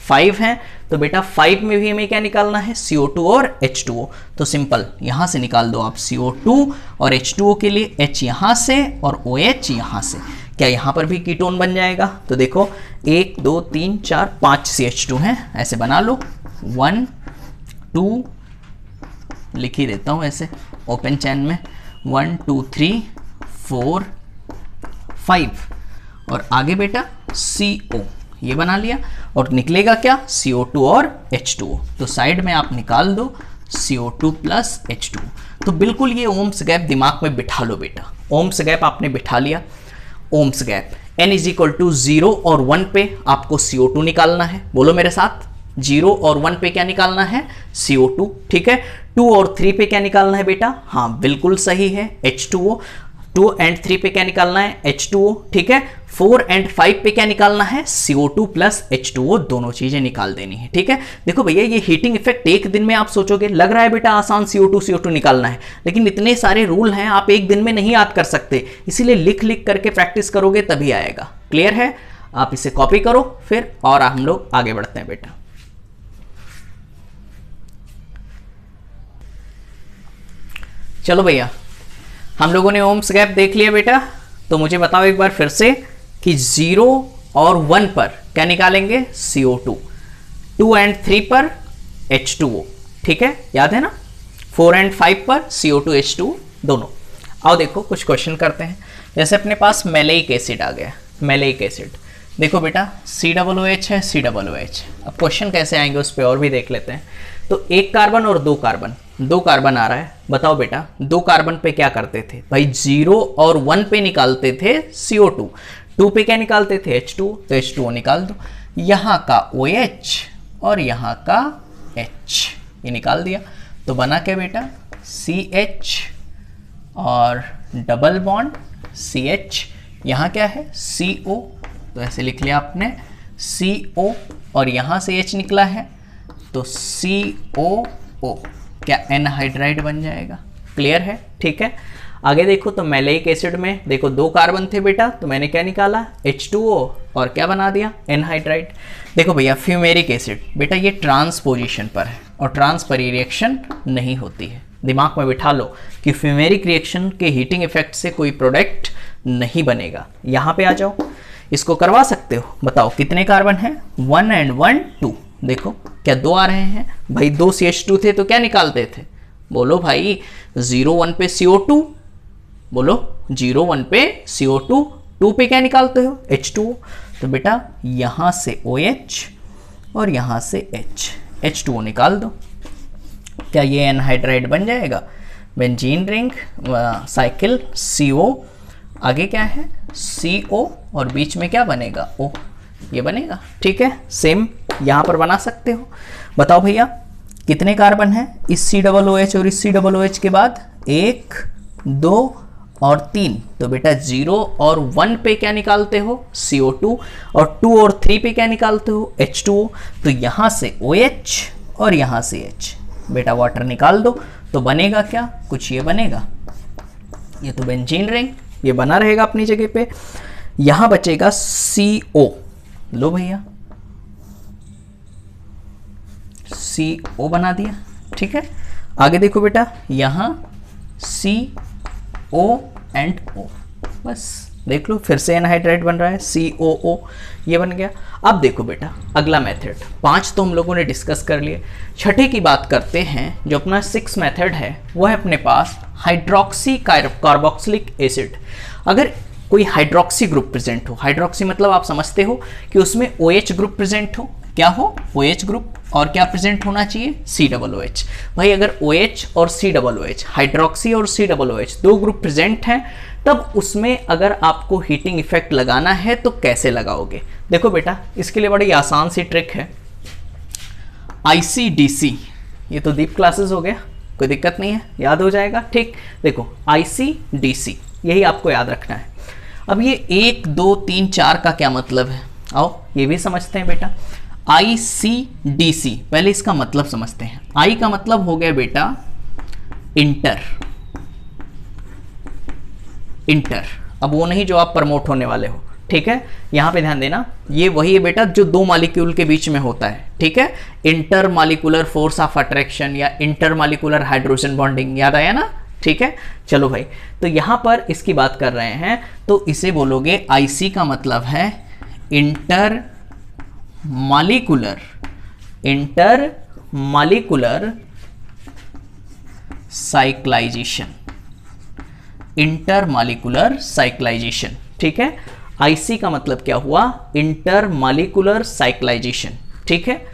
5 हैं, तो बेटा 5 में भी हमें क्या निकालना है, CO2 और H2O। तो सिंपल यहां से निकाल दो आप CO2 और H2O के लिए H यहां से और OH यहां से। क्या यहां पर भी कीटोन बन जाएगा? तो देखो 1 2 3 4 5 CH2 हैं, ऐसे बना लो, 1 2 लिख ही देता हूं ऐसे ओपन चैन में, 1 2 3 4 5 और आगे बेटा CO ये बना लिया और निकलेगा क्या, CO2 और H2O। तो साइड में आप निकाल दो CO2 प्लस H2O। तो बिल्कुल ये ओम्स गैप दिमाग में बिठा लो बेटा, ओम्स गैप आपने बिठा लिया। ओम्स gap n is equal to 0 और 1 पे आपको CO2 निकालना है, बोलो मेरे साथ, 0 और 1 पे क्या निकालना है, CO2, ठीक है। 2 और 3 पे क्या निकालना है बेटा, हाँ बिल्कुल सही है, H2O। 2 एंड 3 पे क्या निकालना है, H2O, ठीक है। 4 एंड 5 पे क्या निकालना है, CO2 प्लस H2O, दोनों चीजें निकाल देनी है, ठीक है। देखो भैया ये हीटिंग इफेक्ट एक दिन में आप सोचोगे, लग रहा है बेटा आसान CO2 निकालना है, लेकिन इतने सारे रूल हैं आप एक दिन में नहीं याद कर सकते, इसीलिए लिख लिख करके प्रैक्टिस करोगे तभी आएगा। क्लियर है? आप इसे कॉपी करो फिर और हम लोग आगे बढ़ते हैं बेटा। चलो भैया हम लोगों ने ओम्स गैप देख लिया बेटा, तो मुझे बताओ एक बार फिर से कि 0 और 1 पर क्या निकालेंगे, CO2, 2 एंड 3 पर H2O, ठीक है, याद है ना। 4 एंड 5 पर CO2 H2O दोनों। आओ देखो कुछ क्वेश्चन करते हैं। जैसे अपने पास मैलेइक एसिड आ गया, मैलेइक एसिड, देखो बेटा COOH है, COOH। अब क्वेश्चन कैसे आएंगे उस पर और भी देख लेते हैं। तो एक कार्बन और दो कार्बन आ रहा है, बताओ बेटा 2 कार्बन पे क्या करते थे भाई, 0 और 1 पे निकालते थे CO2, 2 पे क्या निकालते थे, H2O, तो H2O निकाल दो, यहाँ का OH और यहाँ का H, ये निकाल दिया, तो बना क्या बेटा CH और डबल बॉन्ड CH, यहाँ क्या है CO, तो ऐसे लिख लिया आपने CO और यहाँ से H निकला है तो COO, क्या एनहाइड्राइड बन जाएगा। क्लियर है? ठीक है। आगे देखो तो मैलेइक एसिड में देखो 2 कार्बन थे बेटा, तो मैंने क्या निकाला H2O और क्या बना दिया, एनहाइड्राइड। देखो भैया फ्यूमेरिक एसिड, बेटा ये ट्रांस पोजीशन पर है और ट्रांस पर रिएक्शन नहीं होती है, दिमाग में बिठा लो कि फ्यूमेरिक रिएक्शन के हीटिंग इफेक्ट से कोई प्रोडक्ट नहीं बनेगा। यहाँ पे आ जाओ, इसको करवा सकते हो, बताओ कितने कार्बन हैं, 1 एंड 1 2, देखो क्या 2 आ रहे हैं भाई, 2 CH2 थे तो क्या निकालते थे, बोलो भाई 0 1 पे CO2, बोलो 0 1 पे CO2, 2 पे क्या निकालते हो H2O, तो बेटा यहाँ से OH और यहाँ से H, H2O निकाल दो, क्या ये एनहाइड्राइड बन जाएगा, बेंजीन रिंग साइकिल CO, आगे क्या है CO और बीच में क्या बनेगा O, ये बनेगा। ठीक है, सेम यहाँ पर बना सकते हो। बताओ भैया कितने कार्बन हैं इस COOH और इस COOH के बाद, 1 2 और 3, तो बेटा 0 और 1 पे क्या निकालते हो CO2 और 2 और 3 पे क्या निकालते हो H2O, तो यहाँ से OH और यहाँ से H, बेटा वाटर निकाल दो, तो बनेगा क्या, कुछ ये बनेगा, ये तो बेंजीन रिंग ये बना रहेगा अपनी जगह पे। यहाँ बचेगा CO, लो भैया CO बना दिया। ठीक है, आगे देखो बेटा यहाँ CO एंड O, बस देख लो फिर से एनहाइड्राइड बन रहा है COO, ये बन गया। अब देखो बेटा अगला मेथड, 5 तो हम लोगों ने डिस्कस कर लिए, छठे की बात करते हैं। जो अपना 6 मेथड है वो है अपने पास हाइड्रोक्सी कार्बोक्सिलिक एसिड। अगर कोई हाइड्रोक्सी ग्रुप प्रेजेंट हो, हाइड्रोक्सी मतलब आप समझते हो कि उसमें OH ग्रुप प्रेजेंट हो, क्या हो OH ग्रुप, और क्या प्रेजेंट होना चाहिए COOH। भाई अगर OH और COOH, हाइड्रोक्सी और COOH 2 ग्रुप प्रेजेंट हैं, तब उसमें अगर आपको हीटिंग इफेक्ट लगाना है तो कैसे लगाओगे। देखो बेटा इसके लिए बड़ी आसान सी ट्रिक है, IC/DC, ये तो डीप क्लासेस हो गया, कोई दिक्कत नहीं है, याद हो जाएगा। ठीक, देखो IC/DC यही आपको याद रखना है। अब ये 1 2 3 4 का क्या मतलब है, आओ ये भी समझते हैं बेटा। ICDC, पहले इसका मतलब समझते हैं। I का मतलब हो गया बेटा इंटर, इंटर, अब वो नहीं जो आप प्रमोट होने वाले हो, ठीक है। यहां पे ध्यान देना, ये वही है बेटा जो दो मॉलिक्यूल के बीच में होता है, ठीक है। Inter molecular force of attraction या इंटर मॉलिक्यूलर हाइड्रोजन बॉन्डिंग, याद आया ना, ठीक है। चलो भाई, तो यहां पर इसकी बात कर रहे हैं तो इसे बोलोगे IC का मतलब है inter molecular, inter molecular cyclisation, inter molecular cyclisation, ठीक है। IC का मतलब क्या हुआ, इंटर मॉलिक्यूलर साइक्लाइजेशन, ठीक है।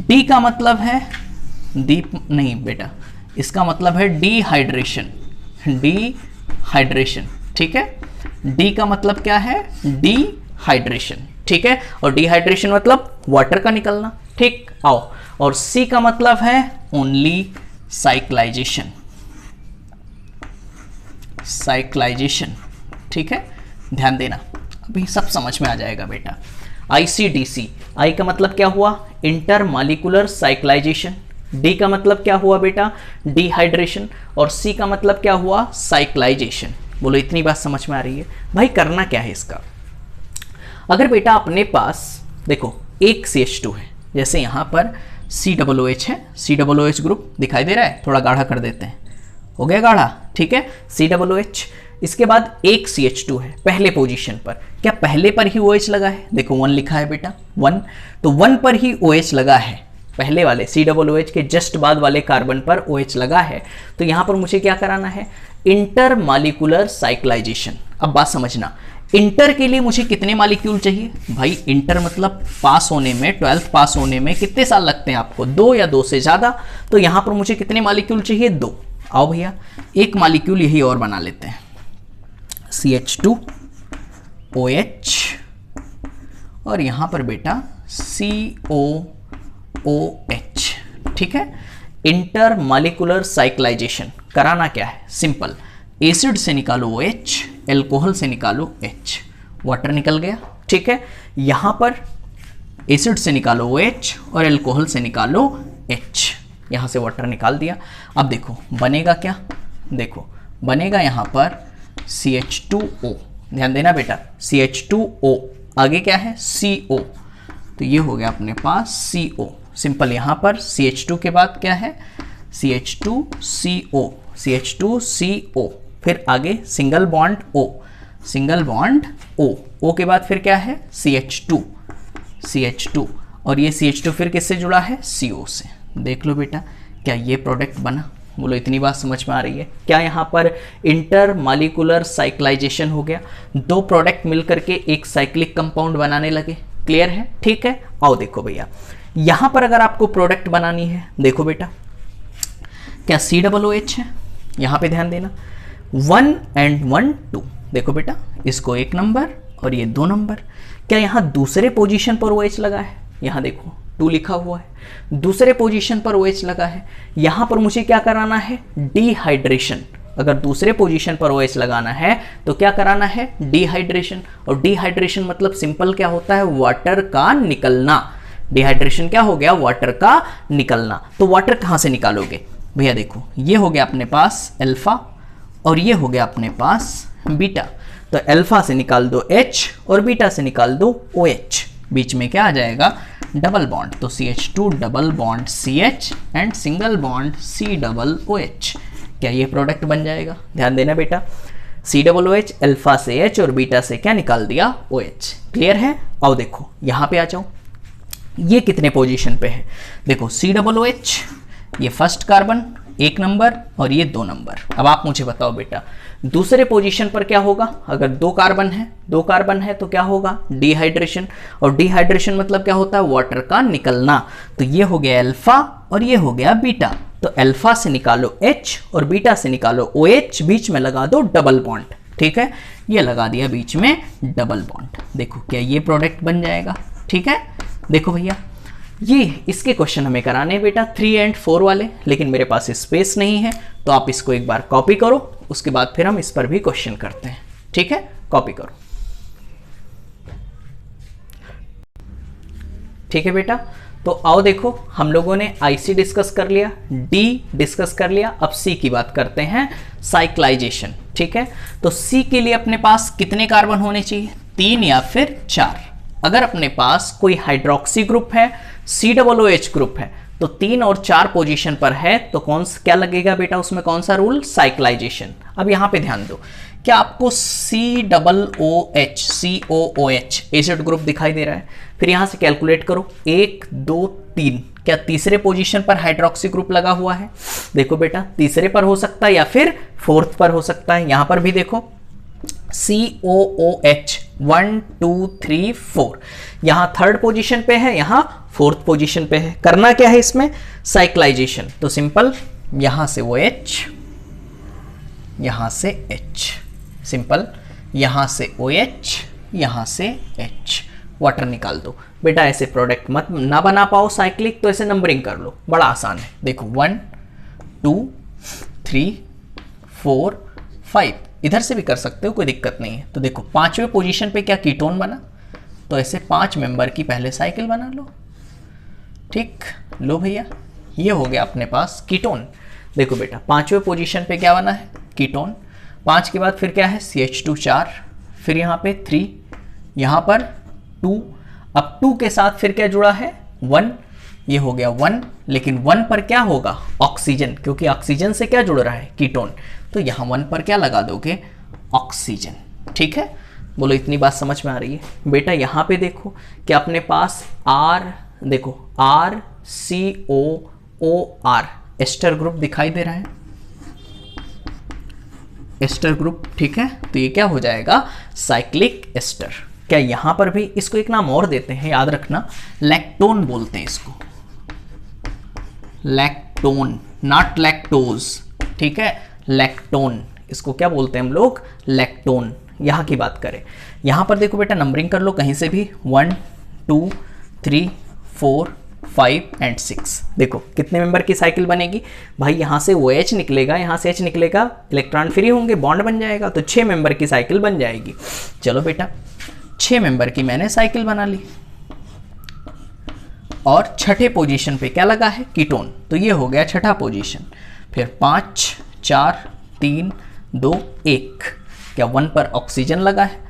D का मतलब है दीप नहीं बेटा, इसका मतलब है डिहाइड्रेशन, डिहाइड्रेशन, ठीक है। D का मतलब क्या है, डिहाइड्रेशन, ठीक है। और डिहाइड्रेशन मतलब वाटर का निकलना, ठीक। आओ, और C का मतलब है ओनली साइक्लाइजेशन, साइक्लाइजेशन, ठीक है। ध्यान देना, अभी सब समझ में आ जाएगा बेटा। ICDC, I का मतलब क्या हुआ, इंटर मॉलिक्यूलर साइक्लाइजेशन, D का मतलब क्या हुआ बेटा, डिहाइड्रेशन, और C का मतलब क्या हुआ, साइक्लाइजेशन। बोलो इतनी बात समझ में आ रही है भाई। करना क्या है इसका, अगर बेटा अपने पास देखो एक CH2 है, जैसे यहां पर COOH है, COOH ग्रुप दिखाई दे रहा है, थोड़ा गाढ़ा कर देते हैं, हो गया गाढ़ा, ठीक है, COOH। इसके बाद एक CH2 है पहले पोजीशन पर, क्या पहले पर ही OH लगा है, देखो 1 लिखा है बेटा, 1, तो 1 पर ही OH लगा है, पहले वाले COOH के जस्ट बाद वाले कार्बन पर OH लगा है। तो यहां पर मुझे क्या कराना है, इंटर मॉलिक्यूलर साइक्लाइजेशन। अब बात समझना, इंटर के लिए मुझे कितने मॉलिक्यूल चाहिए भाई, इंटर मतलब पास होने में, 12th पास होने में कितने साल लगते हैं आपको, 2 या 2 से ज्यादा। तो यहां पर मुझे कितने मॉलिक्यूल चाहिए, 2। आओ भैया एक मॉलिक्यूल यही और बना लेते हैं, CH2OH, और यहां पर बेटा COOH, ठीक है। इंटर मॉलिक्यूलर साइक्लाइजेशन कराना क्या है, सिंपल, एसिड से निकालो OH, एल्कोहल से निकालो H, वाटर निकल गया, ठीक है। यहां पर एसिड से निकालो OH और एल्कोहल से निकालो H, यहां से वाटर निकाल दिया। अब देखो बनेगा क्या, देखो बनेगा यहां पर CH2O, ध्यान देना बेटा, CH2O, आगे क्या है CO, तो ये हो गया अपने पास CO, सिंपल। यहां पर CH2 के बाद क्या है, CH2CO, CH2CO, फिर आगे single bond O, single bond O, O के बाद फिर क्या है, CH2, और ये CH2 फिर किससे जुड़ा है, CO से। देख लो बेटा, क्या ये प्रोडक्ट बना, बोलो इतनी बात समझ में आ रही है। क्या यहाँ पर इंटर मॉलिक्यूलर साइक्लाइजेशन हो गया, दो प्रोडक्ट मिलकर के एक साइक्लिक कंपाउंड बनाने लगे, क्लियर है, ठीक है। आओ देखो भैया, यहां पर अगर आपको प्रोडक्ट बनानी है, देखो बेटा क्या COOH है, यहां पे ध्यान देना, 1 and 1 2, देखो बेटा इसको 1 नंबर और ये 2 नंबर। क्या यहां दूसरे पोजीशन पर OH लगा है, यहां देखो 2 लिखा हुआ है, दूसरे पोजीशन पर OH लगा है। यहां पर मुझे क्या कराना है, डिहाइड्रेशन। अगर दूसरे पोजीशन पर OH लगाना है तो क्या कराना है, डिहाइड्रेशन। और डिहाइड्रेशन मतलब सिंपल क्या होता है, वाटर का निकलना। डिहाइड्रेशन क्या हो गया, वाटर का निकलना। तो वाटर कहां से निकालोगे भैया, देखो ये हो गया अपने पास अल्फा और ये हो गया अपने पास बीटा। तो अल्फा से निकाल दो H और बीटा से निकाल दो OH, बीच में क्या आ जाएगा, डबल बॉन्ड। तो CH2 double bond CH and single bond COOH। क्या ये प्रोडक्ट बन जाएगा, ध्यान देना बेटा, COOH अल्फा से H और बीटा से क्या निकाल दिया, OH। क्लियर है। आओ देखो यहां पे आ जाओ, ये कितने पोजीशन पे है, देखो COOH ये फर्स्ट कार्बन 1 नंबर और ये 2 नंबर। अब आप मुझे बताओ बेटा दूसरे पोजीशन पर क्या होगा, अगर 2 कार्बन है तो क्या होगा, डिहाइड्रेशन। और डिहाइड्रेशन मतलब क्या होता है, वाटर का निकलना। तो ये हो गया अल्फा और ये हो गया बीटा। तो अल्फा से निकालो H और बीटा से निकालो OH, बीच में लगा दो डबल बॉन्ड, ठीक है, ये लगा दिया बीच में डबल बॉन्ड। देखो क्या ये प्रोडक्ट बन जाएगा, ठीक है। देखो भैया ये इसके क्वेश्चन हमें कराने हैं बेटा 3 and 4 वाले, लेकिन मेरे पास स्पेस नहीं है, तो आप इसको एक बार कॉपी करो, उसके बाद फिर हम इस पर भी क्वेश्चन करते हैं, ठीक है। कॉपी करो। ठीक है बेटा। तो आओ देखो, हम लोगों ने IC डिस्कस कर लिया, D डिस्कस कर लिया, अब C की बात करते हैं, साइक्लाइजेशन। ठीक है, तो C के लिए अपने पास कितने कार्बन होने चाहिए, 3 या फिर 4। अगर अपने पास कोई हाइड्रोक्सी ग्रुप है, COOH ग्रुप है, तो 3 और 4 पोजीशन पर है, तो क्या लगेगा बेटा उसमें, कौन सा रूल, साइक्लाइजेशन। अब यहां पे ध्यान दो, क्या आपको COOH एसिड ग्रुप दिखाई दे रहा है? फिर यहां से कैलकुलेट करो, 1 2 3, क्या तीसरे पोजीशन पर हाइड्रोक्सी ग्रुप लगा हुआ है? देखो बेटा, तीसरे पर हो सकता है या फिर फोर्थ पर हो सकता है। यहां पर भी देखो COOH 1 2 3 4, यहां थर्ड पोजीशन पे है, यहां फोर्थ पोजीशन पे है। करना क्या है इसमें, साइक्लाइजेशन। तो सिंपल, यहां से OH, यहां से H, सिंपल, यहां से OH, यहां से H, वाटर निकाल दो। बेटा ऐसे प्रोडक्ट मत ना बना पाओ साइक्लिक, तो ऐसे नंबरिंग कर लो, बड़ा आसान है। देखो 1 2 3 4 5, इधर से भी कर सकते हो, कोई दिक्कत नहीं है। तो देखो 5वें पोजीशन पे क्या कीटोन बना, तो ऐसे 5 मेंबर की पहले साइकिल बना लो। ठीक, लो भैया, ये हो गया अपने पास कीटोन। देखो बेटा 5वें पोजीशन पे क्या बना है, कीटोन। 5 के बाद फिर क्या है, CH2 4, फिर यहाँ पे 3, यहाँ पर 2, अब 2 के साथ फिर क्या जुड़ा है, 1, ये हो गया 1, लेकिन 1 पर क्या होगा, ऑक्सीजन, क्योंकि ऑक्सीजन से क्या जुड़ रहा है, कीटोन, तो यहाँ 1 पर क्या लगा दोगे, ऑक्सीजन। ठीक है, बोलो इतनी बात समझ में आ रही है? बेटा यहाँ पे देखो कि अपने पास देखो RCOOR एस्टर ग्रुप दिखाई दे रहा है, एस्टर ग्रुप। ठीक है, तो ये क्या हो जाएगा, साइक्लिक एस्टर। क्या यहां पर भी इसको एक नाम और देते हैं, याद रखना, लैक्टोन बोलते हैं इसको, लैक्टोन, नॉट लैक्टोज। ठीक है, लैक्टोन, इसको क्या बोलते हैं हम लोग, लैक्टोन। यहां की बात करें, यहां पर देखो बेटा नंबरिंग कर लो कहीं से भी, 1 2 3 4 5 एंड 6। देखो कितने मेंबर की साइकिल बनेगी भाई, यहां से OH निकलेगा, यहां से H निकलेगा, इलेक्ट्रॉन फ्री होंगे, बॉन्ड बन जाएगा, तो 6 मेंबर की साइकिल बन जाएगी। चलो बेटा 6 मेंबर की मैंने साइकिल बना ली, और छठे पोजीशन पे क्या लगा है, कीटोन, तो ये हो गया छठा पोजीशन। फिर 5 4 3 2 1, क्या 1 पर ऑक्सीजन लगा है,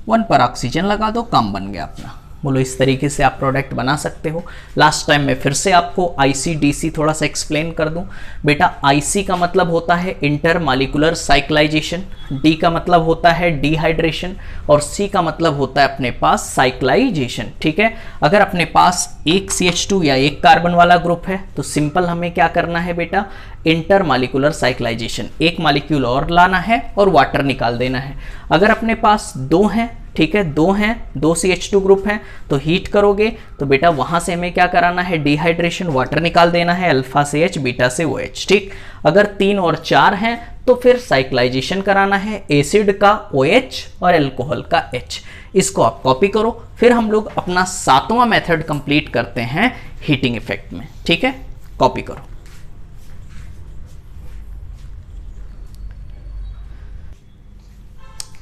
1 पर ऑक्सीजन लगा दो, काम बन गया अपना। बोलो इस तरीके से आप प्रोडक्ट बना सकते हो। लास्ट टाइम मैं फिर से आपको IC/DC थोड़ा सा एक्सप्लेन कर दूं। बेटा IC का मतलब होता है इंटरमॉलिक्यूलर साइक्लाइजेशन, D का मतलब होता है डिहाइड्रेशन, और C का मतलब होता है अपने पास साइक्लाइजेशन। ठीक है, अगर अपने पास एक CH2 या एक कार्बन वाला ग्रुप है, तो सिंपल हमें क्या करना है बेटा, इंटरमॉलिक्यूलर साइक्लाइजेशन, एक मॉलिक्यूल और लाना है और वाटर निकाल देना है। अगर अपने पास 2 हैं, ठीक है, 2 हैं, 2 CH2 ग्रुप हैं, तो हीट करोगे तो बेटा वहां से हमें क्या कराना है, डिहाइड्रेशन, वाटर निकाल देना है, अल्फा से H, बीटा से OH। ठीक, अगर 3 और 4 हैं तो फिर साइक्लाइजेशन कराना है, एसिड का OH और एल्कोहल का H। इसको आप कॉपी करो, फिर हम लोग अपना 7वां मेथड कंप्लीट करते हैं हीटिंग इफेक्ट में। ठीक है, कॉपी करो।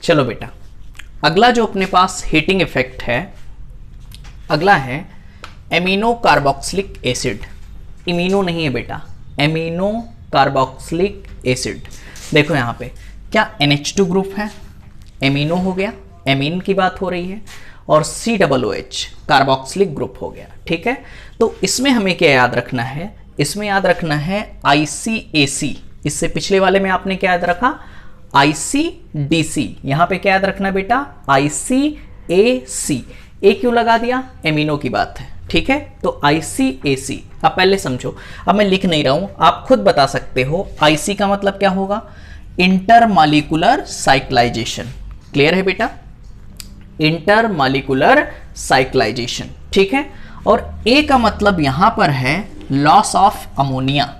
चलो बेटा, अगला जो अपने पास हीटिंग इफेक्ट है, अगला है एमिनो कार्बोक्सिलिक एसिड। इमिनो नहीं है बेटा, एमिनो कार्बोक्सिलिक एसिड। देखो यहाँ पे क्या NH2 ग्रुप है, एमिनो हो गया, एमीन की बात हो रही है, और COOH कार्बोक्सिलिक ग्रुप हो गया। ठीक है, तो इसमें हमें क्या याद रखना है, इसमें याद रखना है ICAC। इससे पिछले वाले में आपने क्या याद रखा, ICDC। यहां पे क्या याद रखना बेटा, ICAC। ए क्यों लगा दिया, एमिनो की बात है। ठीक है, तो ICAC। अब पहले समझो, अब मैं लिख नहीं रहा हूं, आप खुद बता सकते हो। IC का मतलब क्या होगा, इंटरमॉलिक्यूलर साइक्लाइजेशन। क्लियर है बेटा, इंटरमॉलिक्यूलर साइक्लाइजेशन। ठीक है, और ए का मतलब यहां पर है loss of ammonia,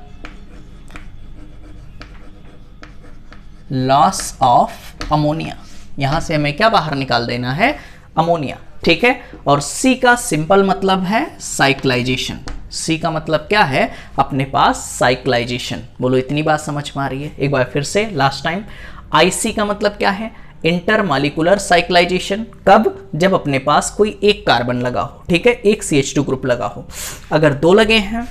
loss of ammonia. यहां से हमें क्या बाहर निकाल देना है, अमोनिया। ठीक है, और सी का सिंपल मतलब है साइक्लाइजेशन। सी का मतलब क्या है, अपने पास साइक्लाइजेशन। बोलो इतनी बात समझ में आ रही है? एक बार फिर से लास्ट टाइम, IC का मतलब क्या है, इंटरमॉलिक्यूलर साइक्लाइजेशन। कब? जब अपने पास कोई एक कार्बन लगा हो, ठीक है, एक CH2 ग्रुप लगा हो। अगर दो लगे हैं,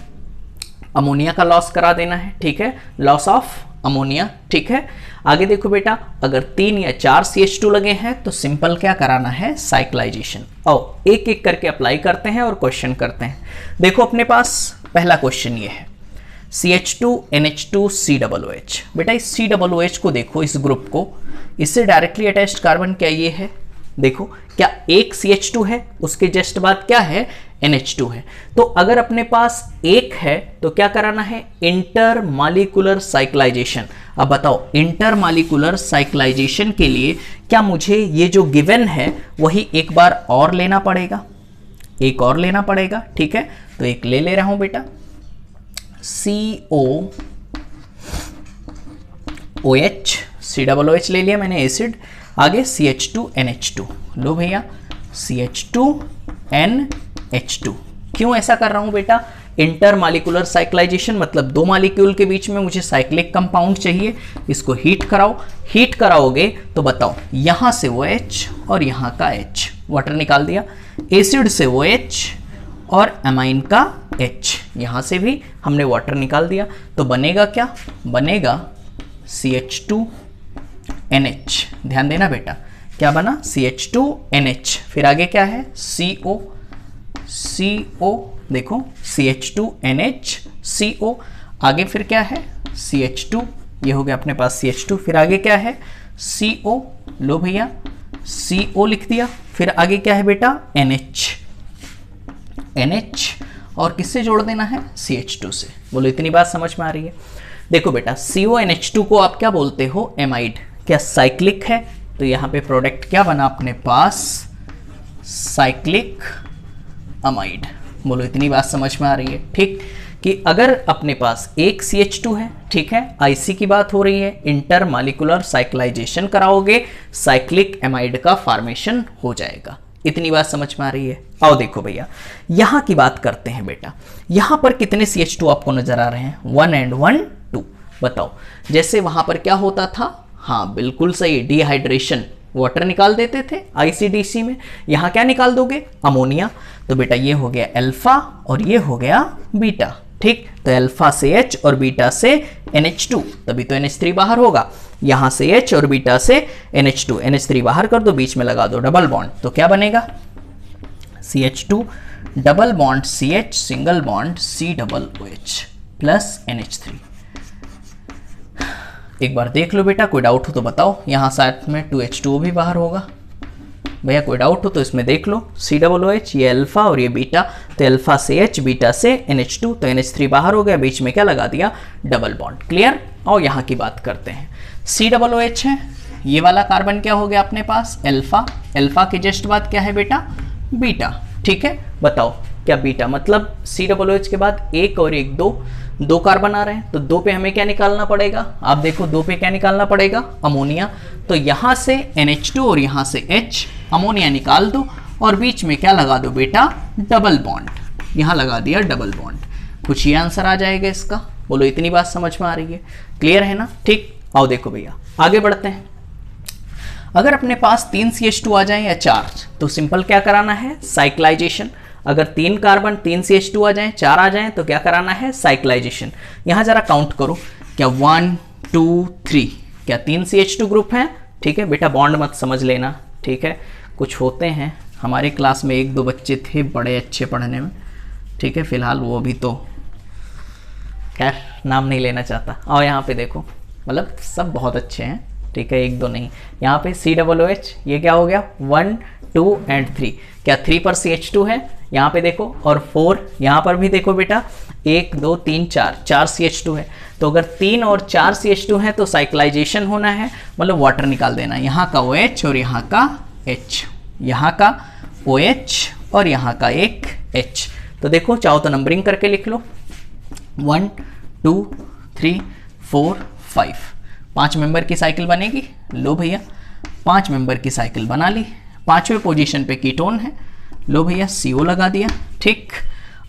अमोनिया का लॉस करा देना है, ठीक है, लॉस ऑफ अमोनिया, ठीक है। आगे देखो बेटा, अगर 3 या 4 CH2 लगे हैं तो सिंपल क्या कराना है? साइक्लाइजेशन। आओ एक एक करके अप्लाई करते हैं और क्वेश्चन करते हैं। देखो अपने पास पहला क्वेश्चन ये है, CH2 NH2 COOH। बेटा इस COOH को देखो, इस ग्रुप को, इससे डायरेक्टली अटैच्ड कार्बन क्या ये है? देखो क्या एक CH2 है, उसके जस्ट बाद क्या है? NH2 है। तो अगर अपने पास एक है तो क्या कराना है? Intermolecular cyclisation. अब बताओ, इंटरमॉलिक्यूलर साइक्लाइजेशन के लिए क्या मुझे ये जो गिवन है वही एक बार और लेना पड़ेगा? एक और लेना पड़ेगा, ठीक है। तो एक ले रहा हूं बेटा, COOH, COOH ले लिया मैंने एसिड। आगे CH2 NH2, लो भैया CH2 NH2। क्यों ऐसा कर रहा हूं बेटा? इंटरमॉलिक्यूलर साइक्लाइजेशन मतलब दो मॉलिक्यूल के बीच में मुझे साइक्लिक कंपाउंड चाहिए। इसको हीट कराओ, हीट कराओगे तो बताओ, यहां से OH और यहां का H, वाटर निकाल दिया। एसिड से OH और अमाइन का H, यहां से भी हमने वाटर निकाल दिया। तो बनेगा क्या? बनेगा CH2NH। ध्यान देना बेटा, क्या बना? CH2NH। फिर आगे क्या है? CO, देखो CH2NH CO। आगे फिर क्या है? CH2, ये हो गया अपने पास CH2। फिर आगे क्या है? CO, लो भैया CO लिख दिया। फिर आगे क्या है बेटा? NH और किससे जोड़ देना है? CH2 से। बोलो इतनी बात समझ में आ रही है? देखो बेटा, CONH2 को आप क्या बोलते हो? एमाइड। क्या साइक्लिक है? तो यहां पे प्रोडक्ट क्या बना अपने पास? Cyclic amide. बोलो इतनी बात समझ में आ रही है? ठीक, कि अगर अपने पास एक CH2 है, ठीक है, IC की बात हो रही है, इंटरमॉलिक्यूलर साइक्लाइजेशन कराओगे, साइक्लिक एमाइड का फॉर्मेशन हो जाएगा। इतनी बात समझ में आ रही है? आओ देखो भैया, यहां की बात करते हैं बेटा। यहां पर कितने CH2 आपको नजर आ रहे हैं? 1 and 1 2। बताओ, जैसे वहां पर क्या होता था? हाँ बिल्कुल सही, डिहाइड्रेशन, वाटर निकाल देते थे ICDC में। यहां क्या निकाल दोगे? अमोनिया। तो बेटा ये हो गया अल्फा और ये हो गया बीटा, ठीक। तो अल्फा से H और बीटा से NH2, तभी तो NH3 बाहर होगा। यहां से H और बीटा से NH2, NH3 बाहर कर दो, बीच में लगा दो डबल बॉन्ड। तो क्या बनेगा? CH2 double bond CH single bond COOH plus NH3। एक बार देख लो बेटा, कोई डाउट हो तो बताओ। यहां साथ में 2H2O भी बाहर होगा। भैया कोई डाउट हो तो इसमें देख लो। COOH, ये अल्फा और ये बीटा, तो अल्फा से H, बीटा से NH2, तो NH3 बाहर हो गया, बीच में क्या लगा दिया? Double bond. क्लियर? और यहाँ की बात करते हैं। COOH है, ये वाला कार्बन क्या हो गया अपने पास? अल्फा। अल्फा के जस्ट बाद क्या है बेटा? बीटा, ठीक है। बताओ क्या बीटा मतलब COOH के बाद एक और एक दो कार्बन आ रहे हैं, तो दो पे हमें क्या निकालना पड़ेगा? आप देखो दो पे क्या निकालना पड़ेगा? अमोनिया। तो यहां से NH2 और यहां से H, अमोनिया निकाल दो और बीच में क्या लगा दो बेटा? Double bond. यहां लगा दिया डबल बॉन्ड। कुछ ये आंसर आ जाएगा इसका। बोलो इतनी बात समझ में आ रही है? क्लियर है ना? ठीक, आओ देखो भैया आगे बढ़ते हैं। अगर अपने पास 3 CH2 आ जाए या 4, तो सिंपल क्या कराना है? साइक्लाइजेशन। अगर 3 कार्बन 3 CH2 आ जाएं, 4 आ जाएं, तो क्या कराना है? साइक्लाइजेशन। यहां जरा काउंट करो, क्या 1 2 3, क्या 3 CH2 ग्रुप हैं? ठीक है बेटा, बॉन्ड मत समझ लेना, ठीक है। कुछ होते हैं, हमारी क्लास में 1-2 बच्चे थे बड़े अच्छे पढ़ने में, ठीक है, फिलहाल वो भी तो खैर नाम नहीं लेना चाहता। और यहाँ पे देखो, मतलब सब बहुत अच्छे हैं, ठीक है, 1-2 नहीं। यहाँ पे COOH, ये क्या हो गया? 1 2 and 3। क्या 3 पर CH2 है? यहाँ पे देखो, और 4 यहाँ पर भी देखो बेटा, 1 2 3 4 CH2 है। तो अगर 3 और 4 CH2 है तो साइक्लाइजेशन होना है, मतलब वाटर निकाल देना। यहाँ का OH और यहाँ का H, यहाँ का OH और यहाँ का एक H। तो देखो चाहो तो नंबरिंग करके लिख लो, 1 2 3 4 5। 5 मेंबर की साइकिल बनेगी। लो भैया 5 मेंबर की साइकिल बना ली। 5वें पोजीशन पे कीटोन है, लो भैया CO लगा दिया, ठीक।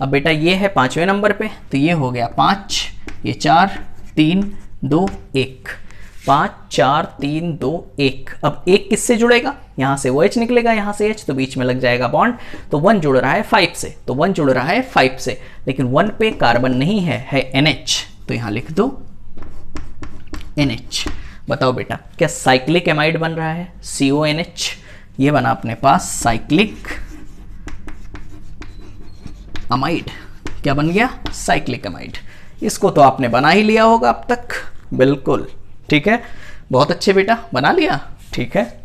अब बेटा ये है 5वें नंबर पे, तो ये हो गया 5, ये 4 3 2 1। 5 4 3 2 1। अब 1 किससे जुड़ेगा, यहां से वो H निकलेगा, यहां से H, तो बीच में लग जाएगा बॉन्ड। तो 1 जुड़ रहा है 5 से, तो 1 जुड़ रहा है 5 से, लेकिन 1 पे कार्बन नहीं है NH, तो यहां लिख दो NH। बताओ बेटा क्या साइक्लिक एमाइड बन रहा है, CONH। ये बना अपने पास साइक्लिक अमाइड। क्या बन गया, साइक्लिक अमाइड। इसको तो आपने बना ही लिया होगा अब तक, बिल्कुल ठीक है, बहुत अच्छे बेटा, बना लिया, ठीक है।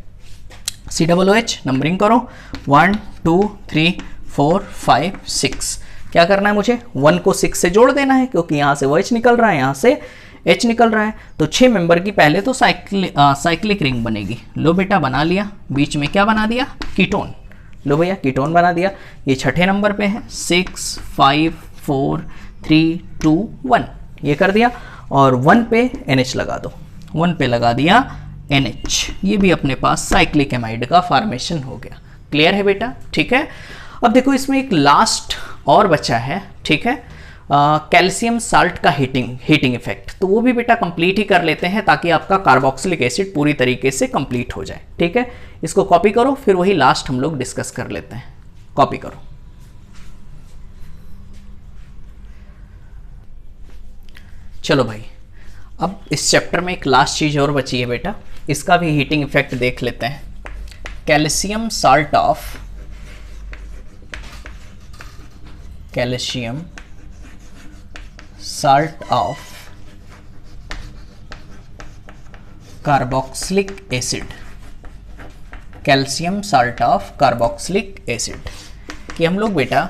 COOH नंबरिंग करो, 1 2 3 4 5 6। क्या करना है मुझे, 1 को 6 से जोड़ देना है, क्योंकि यहां से वो H निकल रहा है, यहां से H निकल रहा है, तो 6 मेंबर की पहले तो साइक्लिक रिंग बनेगी। लो बेटा बना लिया, बीच में क्या बना दिया, कीटोन। लो भैया कीटोन बना दिया। ये छठे नंबर पे है, 6 5 4 3 2 1, ये कर दिया। और 1 पे NH लगा दो, 1 पे लगा दिया NH। ये भी अपने पास साइक्लिक एमाइड का फॉर्मेशन हो गया। क्लियर है बेटा, ठीक है। अब देखो इसमें एक लास्ट और बचा है, ठीक है, कैल्शियम साल्ट का हीटिंग इफेक्ट, तो वो भी बेटा कंप्लीट ही कर लेते हैं, ताकि आपका कार्बोक्सिलिक एसिड पूरी तरीके से कंप्लीट हो जाए, ठीक है। इसको कॉपी करो, फिर वही लास्ट हम लोग डिस्कस कर लेते हैं। कॉपी करो। चलो भाई, अब इस चैप्टर में एक लास्ट चीज और बची है बेटा, इसका भी हीटिंग इफेक्ट देख लेते हैं। Calcium salt of carboxylic acid, calcium salt of carboxylic acid, कि हम लोग बेटा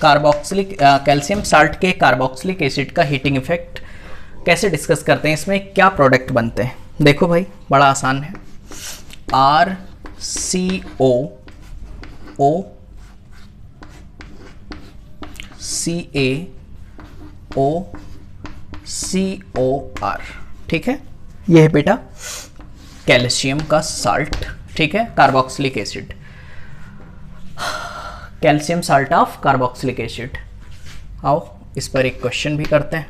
कैल्शियम साल्ट के कार्बोक्सिलिक एसिड का हीटिंग इफेक्ट कैसे डिस्कस करते हैं, इसमें क्या प्रोडक्ट बनते हैं। देखो भाई बड़ा आसान है, RCOO CaOCOR, ठीक है। यह है बेटा कैल्शियम का साल्ट, ठीक है, carboxylic acid, calcium salt of carboxylic acid. आओ इस पर एक क्वेश्चन भी करते हैं।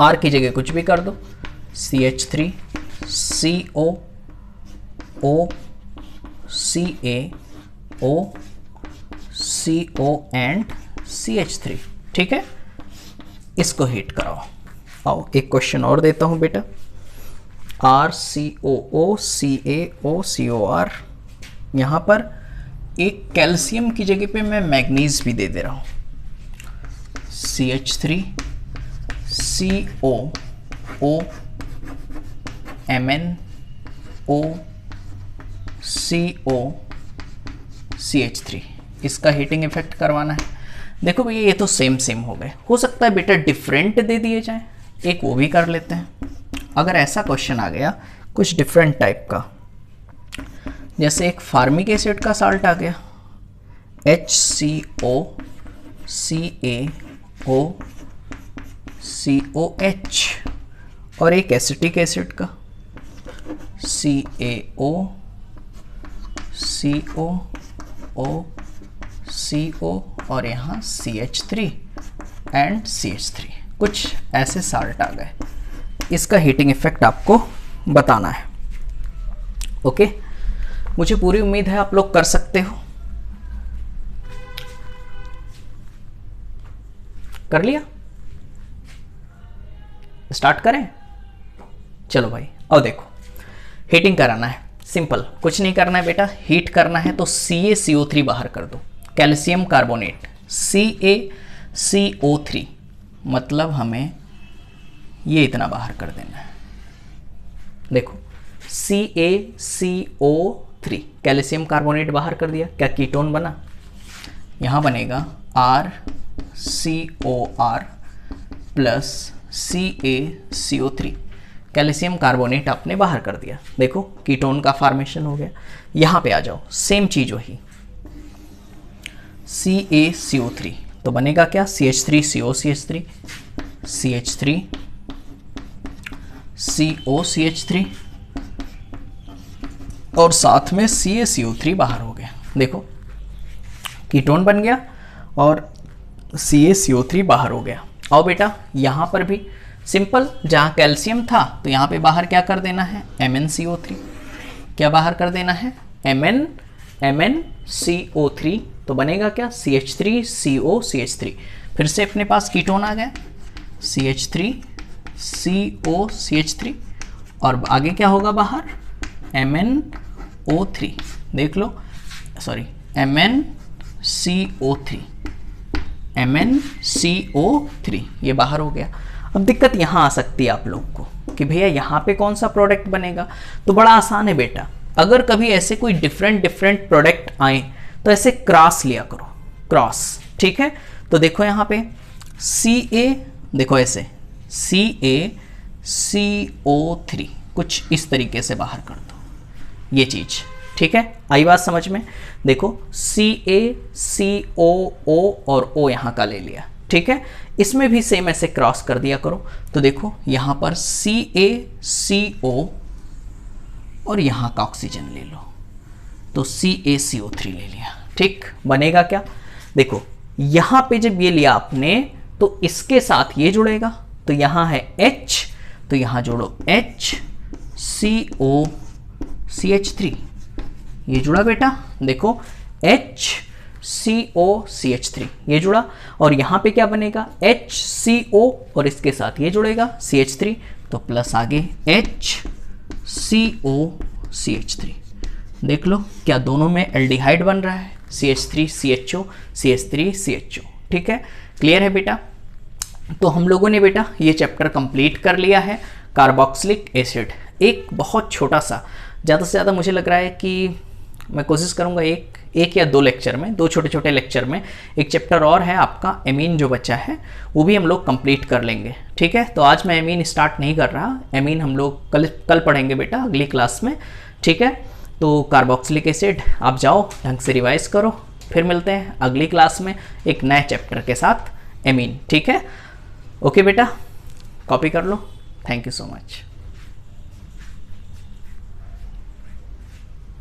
R की जगह कुछ भी कर दो, CH3 CO O CaO CO and CH3, ठीक है। इसको हीट कराओ। आओ एक क्वेश्चन और देता हूं बेटा, RCOO CaO COR, यहां पर एक कैल्शियम की जगह पे मैं मैग्नीज भी दे रहा हूं, CH3 COO MnO CO CH3, इसका हीटिंग इफेक्ट करवाना है। देखो भैया ये तो सेम हो गए, हो सकता है बेटा डिफरेंट दे दिए जाए, एक वो भी कर लेते हैं। अगर ऐसा क्वेश्चन आ गया कुछ डिफरेंट टाइप का, जैसे एक फार्मिक एसिड का साल्ट आ गया HCO CaO COH, और एक एसिटिक एसिड का CaO CO और यहाँ CH3 एंड CH3, कुछ ऐसे साल्ट आ गए। इसका हीटिंग इफेक्ट आपको बताना है, ओके। मुझे पूरी उम्मीद है आप लोग कर सकते हो। कर लिया, स्टार्ट करें। चलो भाई अब देखो हीटिंग कराना है, सिंपल, कुछ नहीं करना है बेटा, हीट करना है तो CaCO3 बाहर कर दो, कैल्शियम कार्बोनेट CaCO3, मतलब हमें ये इतना बाहर कर देना है। देखो CaCO3 कैल्शियम कार्बोनेट बाहर कर दिया, क्या कीटोन बना, यहां बनेगा RCOR plus CaCO3, calcium carbonate आपने बाहर कर दिया, देखो कीटोन का फॉर्मेशन हो गया। यहां पे आ जाओ, सेम चीज वही, CaCO3 तो बनेगा क्या, CH3COCH3 CH3COCH3 और साथ में CaCO3 बाहर हो गया। देखो कीटोन बन गया और CaCO3 बाहर हो गया। आओ बेटा यहां पर भी सिंपल, जहाँ कैल्शियम था तो यहाँ पे बाहर क्या कर देना है, MnCO3। क्या बाहर कर देना है, MnCO3। तो बनेगा क्या, CH3COCH3। फिर से अपने पास कीटोन आ गया, CH3COCH3। और आगे क्या होगा बाहर, MnO3। देख लो, सॉरी, MnCO3, MnCO3 ये बाहर हो गया। अब दिक्कत यहाँ आ सकती है आप लोग को कि भैया यहाँ पे कौन सा प्रोडक्ट बनेगा। तो बड़ा आसान है बेटा, अगर कभी ऐसे कोई डिफरेंट प्रोडक्ट आए तो ऐसे क्रॉस लिया करो, क्रॉस, ठीक है। तो देखो यहाँ पे Ca, देखो ऐसे CaCO3 कुछ इस तरीके से बाहर कर दो, ये चीज, ठीक है। आई बात समझ में। देखो CaCOO और O यहाँ का ले लिया, ठीक है। इसमें भी सेम ऐसे क्रॉस कर दिया करो। तो देखो यहाँ पर CaCO और यहाँ का ऑक्सीजन ले लो, तो CaCO3 ले लिया, ठीक। बनेगा क्या, देखो यहाँ पे जब ये लिया आपने तो इसके साथ ये जुड़ेगा, तो यहाँ है H, तो यहाँ जोड़ो HCOCH3, ये जुड़ा बेटा। देखो HCOCH3 ये जुड़ा, और यहाँ पे क्या बनेगा, HCO और इसके साथ ये जुड़ेगा CH3, तो प्लस आगे HCOCH3। देख लो क्या दोनों में एल्डिहाइड बन रहा है, CH3CHO CH3CHO, ठीक है। क्लियर है बेटा। तो हम लोगों ने बेटा ये चैप्टर कंप्लीट कर लिया है, कार्बोक्सिलिक एसिड। एक बहुत छोटा सा, ज़्यादा से ज़्यादा मुझे लग रहा है कि मैं कोशिश करूँगा एक या दो लेक्चर में, दो छोटे छोटे लेक्चर में एक चैप्टर और है आपका एमीन जो बचा है वो भी हम लोग कंप्लीट कर लेंगे, ठीक है। तो आज मैं एमीन स्टार्ट नहीं कर रहा, एमीन हम लोग कल पढ़ेंगे बेटा अगली क्लास में, ठीक है। तो कार्बोक्सिलिक एसिड आप जाओ ढंग से रिवाइज करो, फिर मिलते हैं अगली क्लास में एक नए चैप्टर के साथ एमीन, ठीक है। ओके बेटा, कॉपी कर लो। Thank you so much.